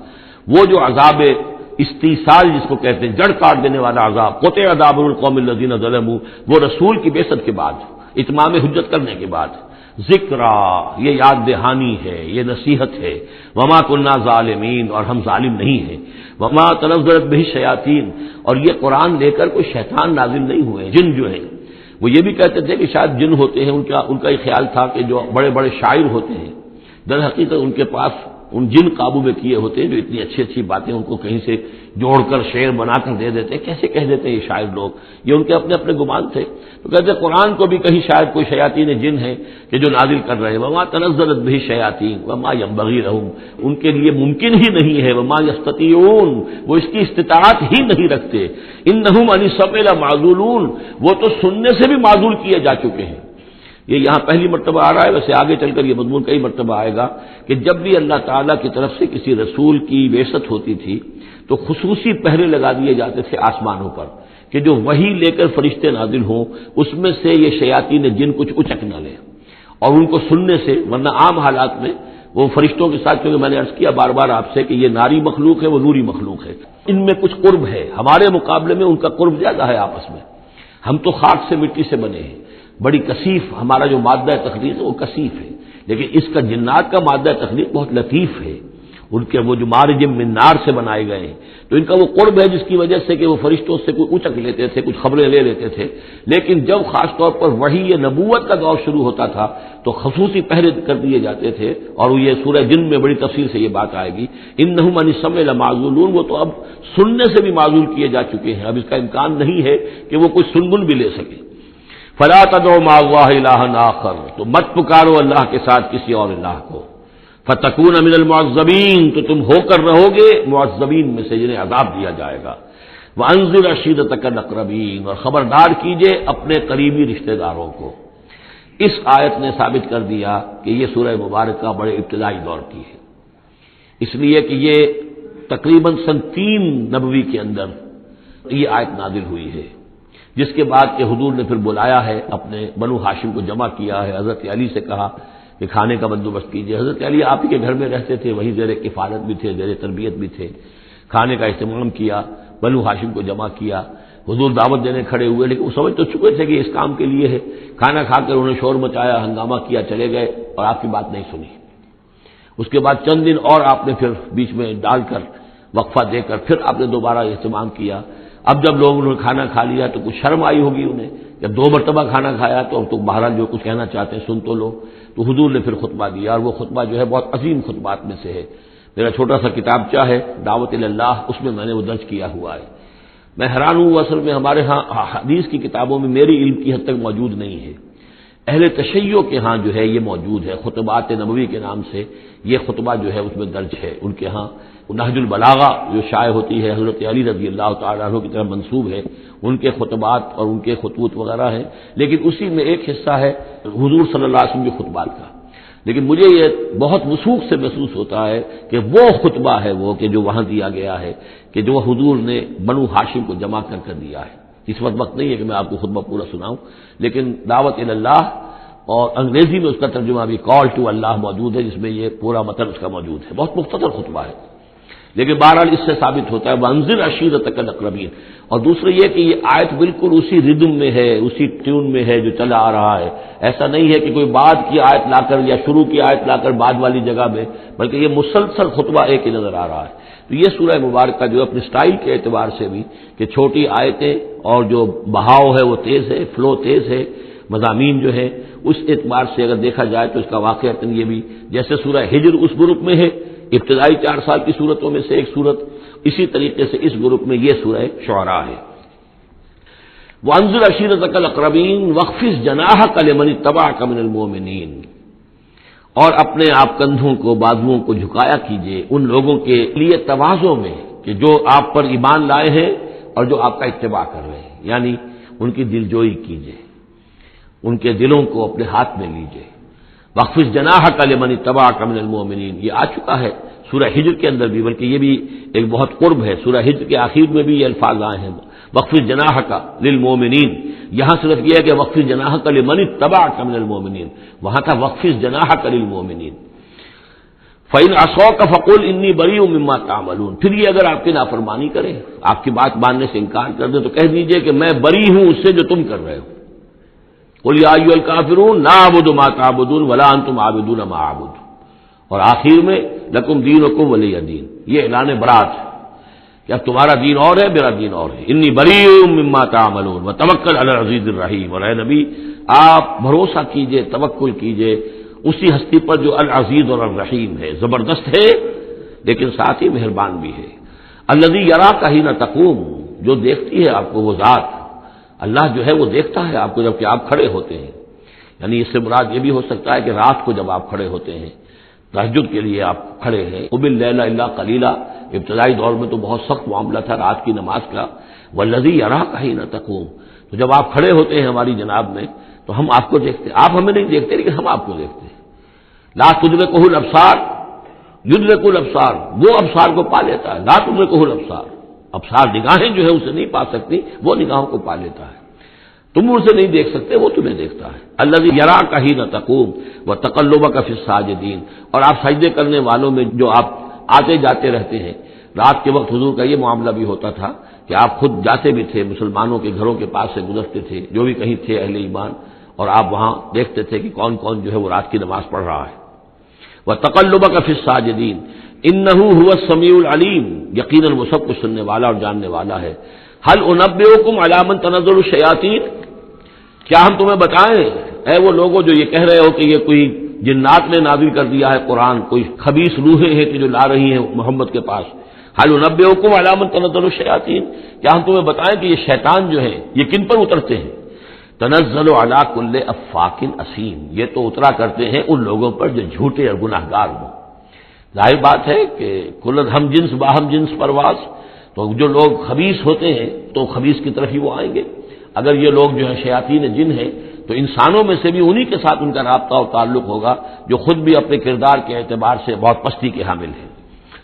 وہ جو عذاب استیصال جس کو کہتے ہیں، جڑ کاٹ دینے والا عذاب، قطع دابر القوم الذین ظلموا، وہ رسول کی بعثت کے بعد، اتمام حجت کرنے کے بعد. ذکرا، یہ یاد دہانی ہے، یہ نصیحت ہے. وما كنا ظالمین، اور ہم ظالم نہیں ہیں. وما تنزلت به الشیاطین، اور یہ قرآن لے کر کوئی شیطان نازل نہیں ہوئے. جن جو ہیں وہ یہ بھی کہتے تھے کہ شاید جن ہوتے ہیں، ان کا یہ خیال تھا کہ جو بڑے بڑے شاعر ہوتے ہیں در حقیقت ان کے پاس ان جن قابو میں کیے ہوتے ہیں جو اتنی اچھی اچھی باتیں ان کو کہیں سے جوڑ کر شعر بنا کر دے دیتے ہیں. کیسے کہہ دیتے ہیں یہ شاعر لوگ، یہ ان کے اپنے اپنے گمان تھے. تو کہتے ہیں قرآن کو بھی کہیں شاید کوئی شیاطین جن ہیں کہ جو نازل کر رہے ہیں. وما تنزلت به الشیاطین وما ينبغي لهم، ان کے لیے ممکن ہی نہیں ہے. وما يستطيعون، وہ اس کی استطاعت ہی نہیں رکھتے. انہم عن السمع لمعزولون، وہ تو سننے سے بھی معزول کیے جا چکے ہیں. یہ یہاں پہلی مرتبہ آ رہا ہے، ویسے آگے چل کر یہ مضمون کئی مرتبہ آئے گا کہ جب بھی اللہ تعالیٰ کی طرف سے کسی رسول کی بعثت ہوتی تھی تو خصوصی پہرے لگا دیے جاتے تھے آسمانوں پر کہ جو وحی لے کر فرشتے نازل ہوں اس میں سے یہ شیاطین جن کچھ اچک نہ لیں اور ان کو سننے سے، ورنہ عام حالات میں وہ فرشتوں کے ساتھ، کیونکہ میں نے عرض کیا بار بار آپ سے کہ یہ ناری مخلوق ہے، وہ نوری مخلوق ہے، ان میں کچھ قرب ہے، ہمارے مقابلے میں ان کا قرب زیادہ ہے آپس میں. ہم تو خاک سے مٹی سے بنے ہیں، بڑی کثیف ہمارا جو مادہ تخلیق ہے وہ کثیف ہے، لیکن اس کا جنات کا مادہ تخلیق بہت لطیف ہے ان کے وہ جو مارج من نار سے بنائے گئے ہیں، تو ان کا وہ قرب ہے جس کی وجہ سے کہ وہ فرشتوں سے کوئی اچک لیتے تھے، کچھ خبریں لے لیتے تھے، لیکن جب خاص طور پر وحی نبوت کا دور شروع ہوتا تھا تو خصوصی پہرے کر دیے جاتے تھے، اور یہ سورہ جن میں بڑی تفصیل سے یہ بات آئے گی، انہم عن السمع لمعزولون، وہ تو اب سننے سے بھی معزول کیے جا چکے ہیں، اب اس کا امکان نہیں ہے کہ وہ کوئی سنبل بھی لے سکے۔ فلا تدعوا مع اللہ الہا آخر، تو مت پکارو اللہ کے ساتھ کسی اور الہ کو، فتکون من المعذبین، تو تم ہو کر رہو گے معذبین میں سے جنہیں عذاب دیا جائے گا۔ وانذر عشیرتک الاقربین، اور خبردار کیجئے اپنے قریبی رشتہ داروں کو۔ اس آیت نے ثابت کر دیا کہ یہ سورہ مبارکہ بڑے ابتدائی دور کی ہے، اس لیے کہ یہ تقریباً سن 3 نبوی کے اندر یہ آیت نازل ہوئی ہے، جس کے بعد کہ حضور نے پھر بلایا ہے، اپنے بنو ہاشم کو جمع کیا ہے، حضرت علی سے کہا کہ کھانے کا بندوبست کیجیے۔ حضرت علی آپ ہی کے گھر میں رہتے تھے، وہیں زیر کفالت بھی تھے، زیر تربیت بھی تھے، کھانے کا اہتمام کیا، بنو ہاشم کو جمع کیا، حضور دعوت دینے کھڑے ہوئے، لیکن وہ سمجھ تو چکے تھے کہ اس کام کے لیے ہے، کھانا کھا کر انہوں نے شور مچایا، ہنگامہ کیا، چلے گئے اور آپ کی بات نہیں سنی۔ اس کے بعد چند دن اور آپ نے پھر بیچ میں ڈال کر وقفہ دے کر پھر آپ نے دوبارہ اہتمام کیا۔ اب جب لوگوں نے کھانا کھا لیا تو کچھ شرم آئی ہوگی انہیں، جب 2 مرتبہ کھانا کھایا تو اب تو بہرحال جو کچھ کہنا چاہتے ہیں سن تو لو، تو حضور نے پھر خطبہ دیا، اور وہ خطبہ جو ہے بہت عظیم خطبات میں سے ہے۔ میرا چھوٹا سا کتابچہ ہے دعوت اللہ، اس میں میں نے وہ درج کیا ہوا ہے۔ میں حیران ہوں، اصل میں ہمارے ہاں حدیث کی کتابوں میں میری علم کی حد تک موجود نہیں ہے، اہل تشیع کے ہاں جو ہے یہ موجود ہے، خطبات نبوی کے نام سے یہ خطبہ جو ہے اس میں درج ہے ان کے ہاں۔ نہج البلاغہ جو شائع ہوتی ہے، حضرت علی رضی اللہ تعالیٰ عنہ کی طرف منسوب ہے، ان کے خطبات اور ان کے خطوط وغیرہ ہیں، لیکن اسی میں ایک حصہ ہے حضور صلی اللہ علیہ وسلم کے خطبات کا۔ لیکن مجھے یہ بہت وثوق سے محسوس ہوتا ہے کہ وہ خطبہ ہے وہ کہ جو وہاں دیا گیا ہے، کہ جو حضور نے بنو ہاشم کو جمع کر دیا ہے۔ اس وقت نہیں ہے کہ میں آپ کو خطبہ پورا سناؤں، لیکن دعوت اللہ اور انگریزی میں اس کا ترجمہ بھی کال ٹو اللہ موجود ہے، جس میں یہ پورا متن اس کا موجود ہے، بہت مختصر خطبہ ہے، لیکن بہرحال اس سے ثابت ہوتا ہے وانذر عشیرتک الاقربین۔ اور دوسرا یہ کہ یہ آیت بالکل اسی ردم میں ہے، اسی ٹیون میں ہے جو چلا آ رہا ہے، ایسا نہیں ہے کہ کوئی بعد کی آیت لا کر یا شروع کی آیت لا کر بعد والی جگہ میں، بلکہ یہ مسلسل خطبہ ایک ہی نظر آ رہا ہے۔ تو یہ سورہ مبارکہ جو اپنے سٹائل کے اعتبار سے بھی کہ چھوٹی آیتیں اور جو بہاؤ ہے وہ تیز ہے، فلو تیز ہے، مضامین جو ہے اس اعتبار سے اگر دیکھا جائے تو اس کا واقعتاً یہ بھی جیسے سورہ ہجر اس گروپ میں ہے، ابتدائی 4 سال کی صورتوں میں سے ایک صورت، اسی طریقے سے اس گروپ میں یہ سورہ شعراء ہے۔ وانذر عشیرتک الاقربین واخفض جناحک لمن اتبعک من المؤمنین، اور اپنے آپ کندھوں کو، بازوؤں کو جھکایا کیجیے ان لوگوں کے لیے تواضع میں کہ جو آپ پر ایمان لائے ہیں اور جو آپ کا اتباع کر رہے ہیں، یعنی ان کی دلجوئی کیجیے، ان کے دلوں کو اپنے ہاتھ میں لیجیے۔ واخفض جناحک لمن اتبعک من المؤمنین، یہ آ چکا ہے سورہ ہجر کے اندر بھی، بلکہ یہ بھی ایک بہت قرب ہے، سورہ ہجر کے آخر میں بھی یہ الفاظ آئے ہیں واخفض جناحک للمؤمنین، یہاں صرف یہ ہے کہ واخفض جناحک لمن اتبعک من المؤمنین، وہاں تھا واخفض جناحک للمؤمنین۔ فإن عصوک فقل انی بریء مما تعملون، پھر یہ اگر آپ کی نافرمانی کرے، آپ کی بات ماننے سے انکار کر دے تو کہہ دیجئے کہ میں بری ہوں اس سے جو تم کر رہے ہو۔ قل یا ایھا الکافرون لا اعبد ما تعبدون ولا انتم عابدون ما اعبد، اور آخر میں لکم دینکم ولی دین، یہ اعلان برات ہے کہ اب تمہارا دین اور ہے، میرا دین اور ہے۔ انی بریء مما تعملون وتوکل علی العزیز الرحیم، اور اے نبی آپ بھروسہ کیجئے، توکل کیجئے اسی ہستی پر جو العزیز اور الرحیم ہے، زبردست ہے لیکن ساتھ ہی مہربان بھی ہے۔ الذی یراک حین تقوم، جو دیکھتی ہے آپ کو وہ ذات، اللہ جو ہے وہ دیکھتا ہے آپ کو جب کہ آپ کھڑے ہوتے ہیں، یعنی اس سے مراد یہ بھی ہو سکتا ہے کہ رات کو جب آپ کھڑے ہوتے ہیں، تہجد کے لیے آپ کھڑے ہیں، قم اللیل الا قلیلا، ابتدائی دور میں تو بہت سخت معاملہ تھا رات کی نماز کا، والذی یراک حین تقوم، تو جب آپ کھڑے ہوتے ہیں ہماری جناب میں تو ہم آپ کو دیکھتے ہیں، آپ ہمیں نہیں دیکھتے لیکن ہم آپ کو دیکھتے ہیں۔ لا تدرکہ الابصار یدرک الابصار، وہ ابصار کو پا لیتا ہے، لا تدرکہ الابصار، ابصار نگاہیں جو ہے اسے نہیں پا سکتی، وہ نگاہوں کو پا لیتا ہے، تم اسے نہیں دیکھ سکتے، وہ تمہیں دیکھتا ہے۔ الذی یراک حین تقوم وتقلبک فی الساجدین، اور آپ سجدے کرنے والوں میں جو آپ آتے جاتے رہتے ہیں، رات کے وقت حضور کا یہ معاملہ بھی ہوتا تھا کہ آپ خود جاتے بھی تھے، مسلمانوں کے گھروں کے پاس سے گزرتے تھے جو بھی کہیں تھے اہل ایمان، اور آپ وہاں دیکھتے تھے کہ کون کون جو ہے وہ رات کی نماز پڑھ رہا ہے۔ وتقلبک فی الساجدین، انہ هو السمیع العلیم، یقیناً وہ سب کچھ سننے والا اور جاننے والا ہے۔ هل انبئکم علی من تنزل الشیاطین، کیا ہم تمہیں بتائیں اے وہ لوگوں جو یہ کہہ رہے ہو کہ یہ کوئی جنات نے نازل کر دیا ہے قرآن، کوئی خبیث روحیں ہیں کہ جو لا رہی ہیں محمد کے پاس، هل انبئکم علی من تنزل الشیاطین، کیا ہم تمہیں بتائیں کہ یہ شیطان جو ہے یہ کن پر اترتے ہیں؟ تنزل علی کل افاک اثیم، یہ تو اترا کرتے ہیں ان لوگوں پر جو جھوٹے اور گناہگار ہوں۔ ظاہر بات ہے کہ کل ہم جنس باہم جنس پرواز، تو جو لوگ خبیث ہوتے ہیں تو خبیث کی طرف ہی وہ آئیں گے۔ اگر یہ لوگ جو ہے شیاطین جن ہیں تو انسانوں میں سے بھی انہی کے ساتھ ان کا رابطہ اور تعلق ہوگا جو خود بھی اپنے کردار کے اعتبار سے بہت پستی کے حامل ہیں۔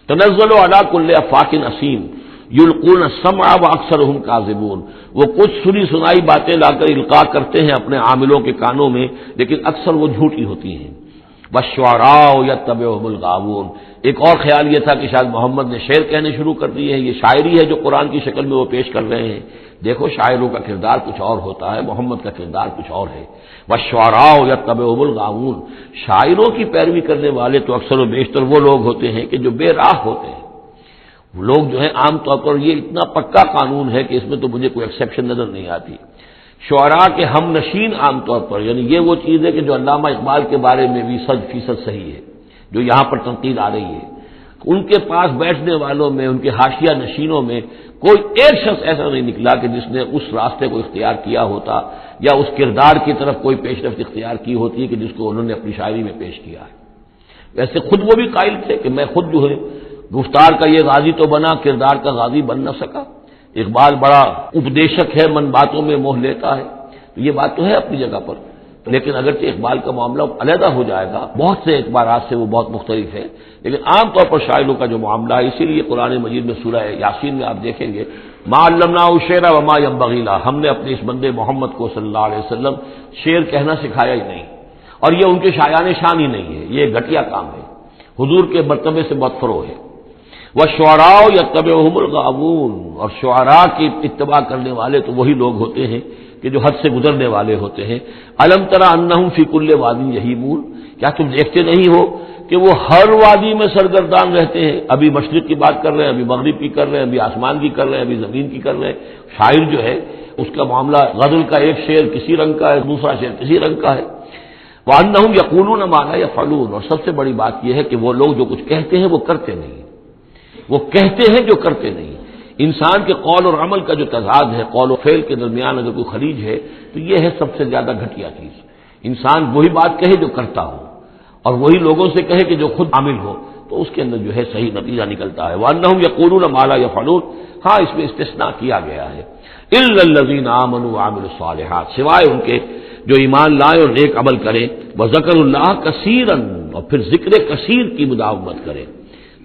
تنزل علی کل افاک اثیم یلقون السمع واکثرهم کاذبون، وہ کچھ سنی سنائی باتیں لا کر القاء کرتے ہیں اپنے عاملوں کے کانوں میں، لیکن اکثر وہ جھوٹی ہوتی ہیں۔ والشعراء یتبعهم الغاوون، ایک اور خیال یہ تھا کہ شاید محمد نے شعر کہنے شروع کر دیے ہیں، یہ شاعری ہے جو قرآن کی شکل میں وہ پیش کر رہے ہیں۔ دیکھو شاعروں کا کردار کچھ اور ہوتا ہے، محمد کا کردار کچھ اور ہے۔ والشعراء یتبعهم الغاوون، شاعروں کی پیروی کرنے والے تو اکثر و بیشتر وہ لوگ ہوتے ہیں کہ جو بے راہ ہوتے ہیں۔ وہ لوگ جو ہیں عام طور پر، یہ اتنا پکا قانون ہے کہ اس میں تو مجھے کوئی ایکسیپشن نظر نہیں آتی، شعراء کے ہم نشین عام طور پر، یعنی یہ وہ چیز ہے کہ جو علامہ اقبال کے بارے میں بھی 100% صحیح ہے، جو یہاں پر تنقید آ رہی ہے، ان کے پاس بیٹھنے والوں میں، ان کے حاشیہ نشینوں میں کوئی ایک شخص ایسا نہیں نکلا کہ جس نے اس راستے کو اختیار کیا ہوتا یا اس کردار کی طرف کوئی پیش رفت اختیار کی ہوتی کہ جس کو انہوں نے اپنی شاعری میں پیش کیا ہے۔ ویسے خود وہ بھی قائل تھے کہ میں خود جو ہے گفتار کا یہ غازی تو بنا، کردار کا غازی بن نہ سکا۔ اقبال بڑا اپدیشک ہے، من باتوں میں موہ لیتا ہے، تو یہ بات تو ہے اپنی جگہ پر، لیکن اگرچہ اقبال کا معاملہ علیحدہ ہو جائے گا، بہت سے اعتبارات سے وہ بہت مختلف ہے، لیکن عام طور پر شاعروں کا جو معاملہ ہے، اسی لیے قرآن مجید میں سورہ یاسین میں آپ دیکھیں گے ما علمناہ الشعر وما ينبغی لہ، ہم نے اپنے اس بندے محمد کو صلی اللہ علیہ وسلم شعر کہنا سکھایا ہی نہیں، اور یہ ان کے شایان شان ہی نہیں ہے، یہ گھٹیا کام ہے، حضور کے مرتبے سے بہت فروغ ہے۔ والشعراء یتبعهم الغاوون، اور شعراء کی اتباع کرنے والے تو وہی لوگ ہوتے ہیں کہ جو حد سے گزرنے والے ہوتے ہیں۔ الم تر انہم فی کل واد یہیمون، کیا تم دیکھتے نہیں ہو کہ وہ ہر وادی میں سرگردان رہتے ہیں؟ ابھی مشرق کی بات کر رہے ہیں، ابھی مغرب کی کر رہے ہیں، ابھی آسمان کی کر رہے ہیں، ابھی زمین کی کر رہے ہیں۔ شاعر جو ہے اس کا معاملہ غزل کا ایک شعر کسی رنگ کا ہے، دوسرا شعر کسی رنگ کا ہے۔ وانہم یقولون ما لا یفعلون، اور سب سے بڑی بات یہ ہے کہ وہ لوگ جو کچھ کہتے ہیں وہ کرتے نہیں، وہ کہتے ہیں جو کرتے نہیں۔ انسان کے قول اور عمل کا جو تضاد ہے، قول و فعل کے درمیان اگر کوئی خلیج ہے تو یہ ہے سب سے زیادہ گھٹیا چیز۔ انسان وہی بات کہے جو کرتا ہو، اور وہی لوگوں سے کہے کہ جو خود عامل ہو، تو اس کے اندر جو ہے صحیح نتیجہ نکلتا ہے۔ وَأَنَّهُمْ يَقُولُونَ مَا لَا يَفْعَلُونَ، ہاں اس میں استثناء کیا گیا ہے، إِلَّا الَّذِينَ آمَنُوا وَعَمِلُوا الصَّالِحَاتِ، سوائے ان کے جو ایمان لائے اور نیک عمل کریں، وَذَكَرُوا اللَّهَ كَثِيرًا، اور پھر ذکر کثیر کی مداومت کریں۔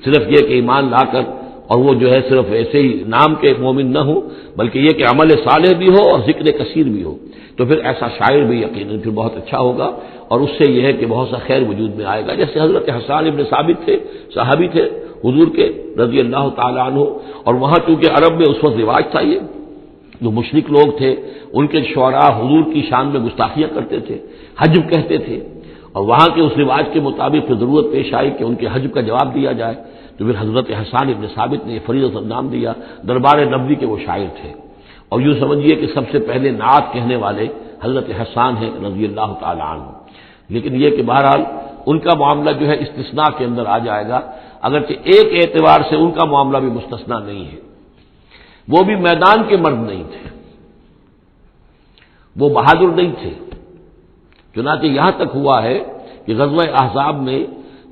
صرف یہ کہ ایمان لا کر اور وہ جو ہے صرف ایسے ہی نام کے مومن نہ ہو، بلکہ یہ کہ عمل صالح بھی ہو اور ذکر کثیر بھی ہو، تو پھر ایسا شاعر بھی یقیناً پھر بہت اچھا ہوگا، اور اس سے یہ ہے کہ بہت سا خیر وجود میں آئے گا۔ جیسے حضرت حسان ابن ثابت تھے، صحابی تھے حضور کے رضی اللہ تعالیٰ عنہ، اور وہاں چونکہ عرب میں اس وقت رواج تھا، یہ جو مشرک لوگ تھے ان کے شعراء حضور کی شان میں گستاخیاں کرتے تھے، حجب کہتے تھے، اور وہاں کے اس رواج کے مطابق پھر ضرورت پیش آئی کہ ان کے حجب کا جواب دیا جائے، تو پھر حضرت حسان ابن ثابت نے یہ فریضہ نام دیا، دربار نبوی کے وہ شاعر تھے، اور یوں سمجھیے کہ سب سے پہلے نعت کہنے والے حضرت حسان ہیں رضی اللہ تعالیٰ عنہ۔ لیکن یہ کہ بہرحال ان کا معاملہ جو ہے استثناء کے اندر آ جائے گا، اگرچہ ایک اعتبار سے ان کا معاملہ بھی مستثنیٰ نہیں ہے، وہ بھی میدان کے مرد نہیں تھے، وہ بہادر نہیں تھے۔ چنانچہ یہاں تک ہوا ہے کہ غزوہ احزاب میں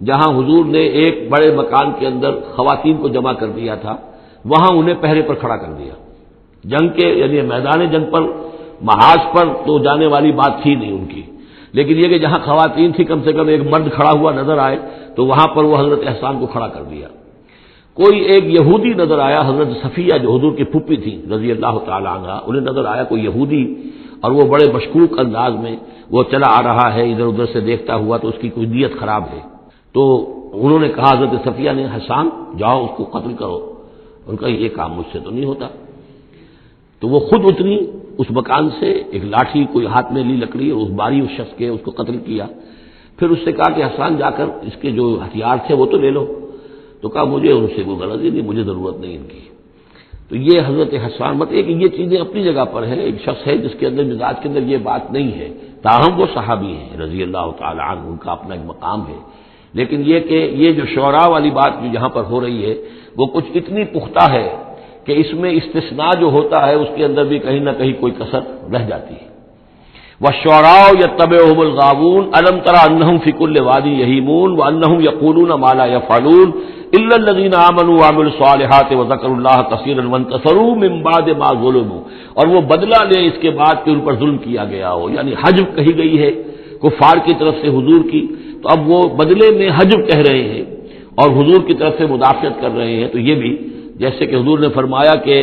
جہاں حضور نے ایک بڑے مکان کے اندر خواتین کو جمع کر دیا تھا، وہاں انہیں پہرے پر کھڑا کر دیا، جنگ کے یعنی میدان جنگ پر محاذ پر تو جانے والی بات تھی نہیں ان کی، لیکن یہ کہ جہاں خواتین تھی کم سے کم ایک مرد کھڑا ہوا نظر آئے تو وہاں پر وہ حضرت احسان کو کھڑا کر دیا۔ کوئی ایک یہودی نظر آیا، حضرت صفیہ جو حضور کی پھوپھی تھی رضی اللہ تعالی عنہ، انہیں نظر آیا کوئی یہودی، اور وہ بڑے مشکوک انداز میں وہ چلا آ رہا ہے ادھر ادھر سے دیکھتا ہوا، تو اس کی کوئی نیت خراب ہے۔ تو انہوں نے کہا حضرت صفیہ نے، حسان جاؤ اس کو قتل کرو۔ ان کا یہ کام مجھ سے تو نہیں ہوتا۔ تو وہ خود اتری اس مکان سے، ایک لاٹھی کوئی ہاتھ میں لی لکڑی، اور اس باری اس شخص کے اس کو قتل کیا۔ پھر اس سے کہا کہ حسان جا کر اس کے جو ہتھیار تھے وہ تو لے لو۔ تو تو کہا مجھے ان سے کوئی غرض ہی نہیں، مجھے ضرورت نہیں ان کی۔ تو یہ حضرت حسان مطلب کہ یہ چیزیں اپنی جگہ پر ہیں، ایک شخص ہے جس کے اندر مزاج کے اندر یہ بات نہیں ہے، تاہم وہ صحابی ہیں رضی اللہ تعالی عنہ، ان کا اپنا ایک مقام ہے۔ لیکن یہ کہ یہ جو شعراء والی بات جو یہاں پر ہو رہی ہے وہ کچھ اتنی پختہ ہے کہ اس میں استثناء جو ہوتا ہے اس کے اندر بھی کہیں نہ کہیں کوئی کسر رہ جاتی ہے۔ وَالشُّعَرَاءُ يَتَّبِعُهُمُ الْغَاوُونَ أَلَمْ تَرَ أَنَّهُمْ فِي كُلِّ وَادٍ يَهِيمُونَ وَأَنَّهُمْ يَقُولُونَ مَا لَا يَفْعَلُونَ إِلَّا الَّذِينَ آمَنُوا وَعَمِلُوا الصَّالِحَاتِ وَذَكَرُوا اللَّهَ كَثِيرًا وَانتَصَرُوا مِن بَعْدِ مَا ظُلِمُوا، اور وہ بدلہ لے اس کے بعد کہ ان پر ظلم کیا گیا ہو، یعنی حجب کہی گئی ہے کفار کی طرف سے حضور کی، تو اب وہ بدلے میں حجب کہہ رہے ہیں اور حضور کی طرف سے مدافعت کر رہے ہیں۔ تو یہ بھی جیسے کہ حضور نے فرمایا کہ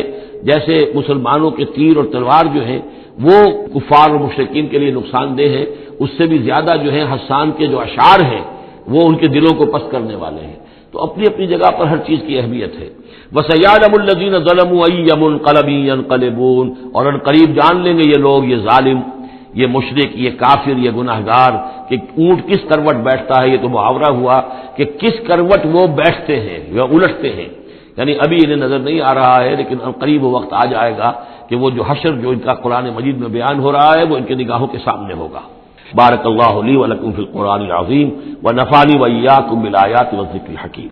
جیسے مسلمانوں کے تیر اور تلوار جو ہیں وہ کفار اور مشرکین کے لیے نقصان دہ ہے، اس سے بھی زیادہ جو ہے حسان کے جو اشعار ہیں وہ ان کے دلوں کو پست کرنے والے ہیں۔ تو اپنی اپنی جگہ پر ہر چیز کی اہمیت ہے۔ وَسَيَعْلَمُ الَّذِينَ ظَلَمُوا أَيَّ مُنقَلَبٍ يَنقَلِبُونَ، اور ان قریب جان لیں گے یہ لوگ، یہ ظالم، یہ مشرک، یہ کافر، یہ گناہگار کہ اونٹ کس کروٹ بیٹھتا ہے۔ یہ تو محاورہ ہوا کہ کس کروٹ وہ بیٹھتے ہیں یا الٹتے ہیں، یعنی ابھی انہیں نظر نہیں آ رہا ہے لیکن قریب وقت آ جائے گا کہ وہ جو حشر جو ان کا قرآن مجید میں بیان ہو رہا ہے وہ ان کی نگاہوں کے سامنے ہوگا۔ بارک اللہ لی و لکم فی القرآن العظیم و نفعنی و ایاکم بالآیات والذکر الحکیم۔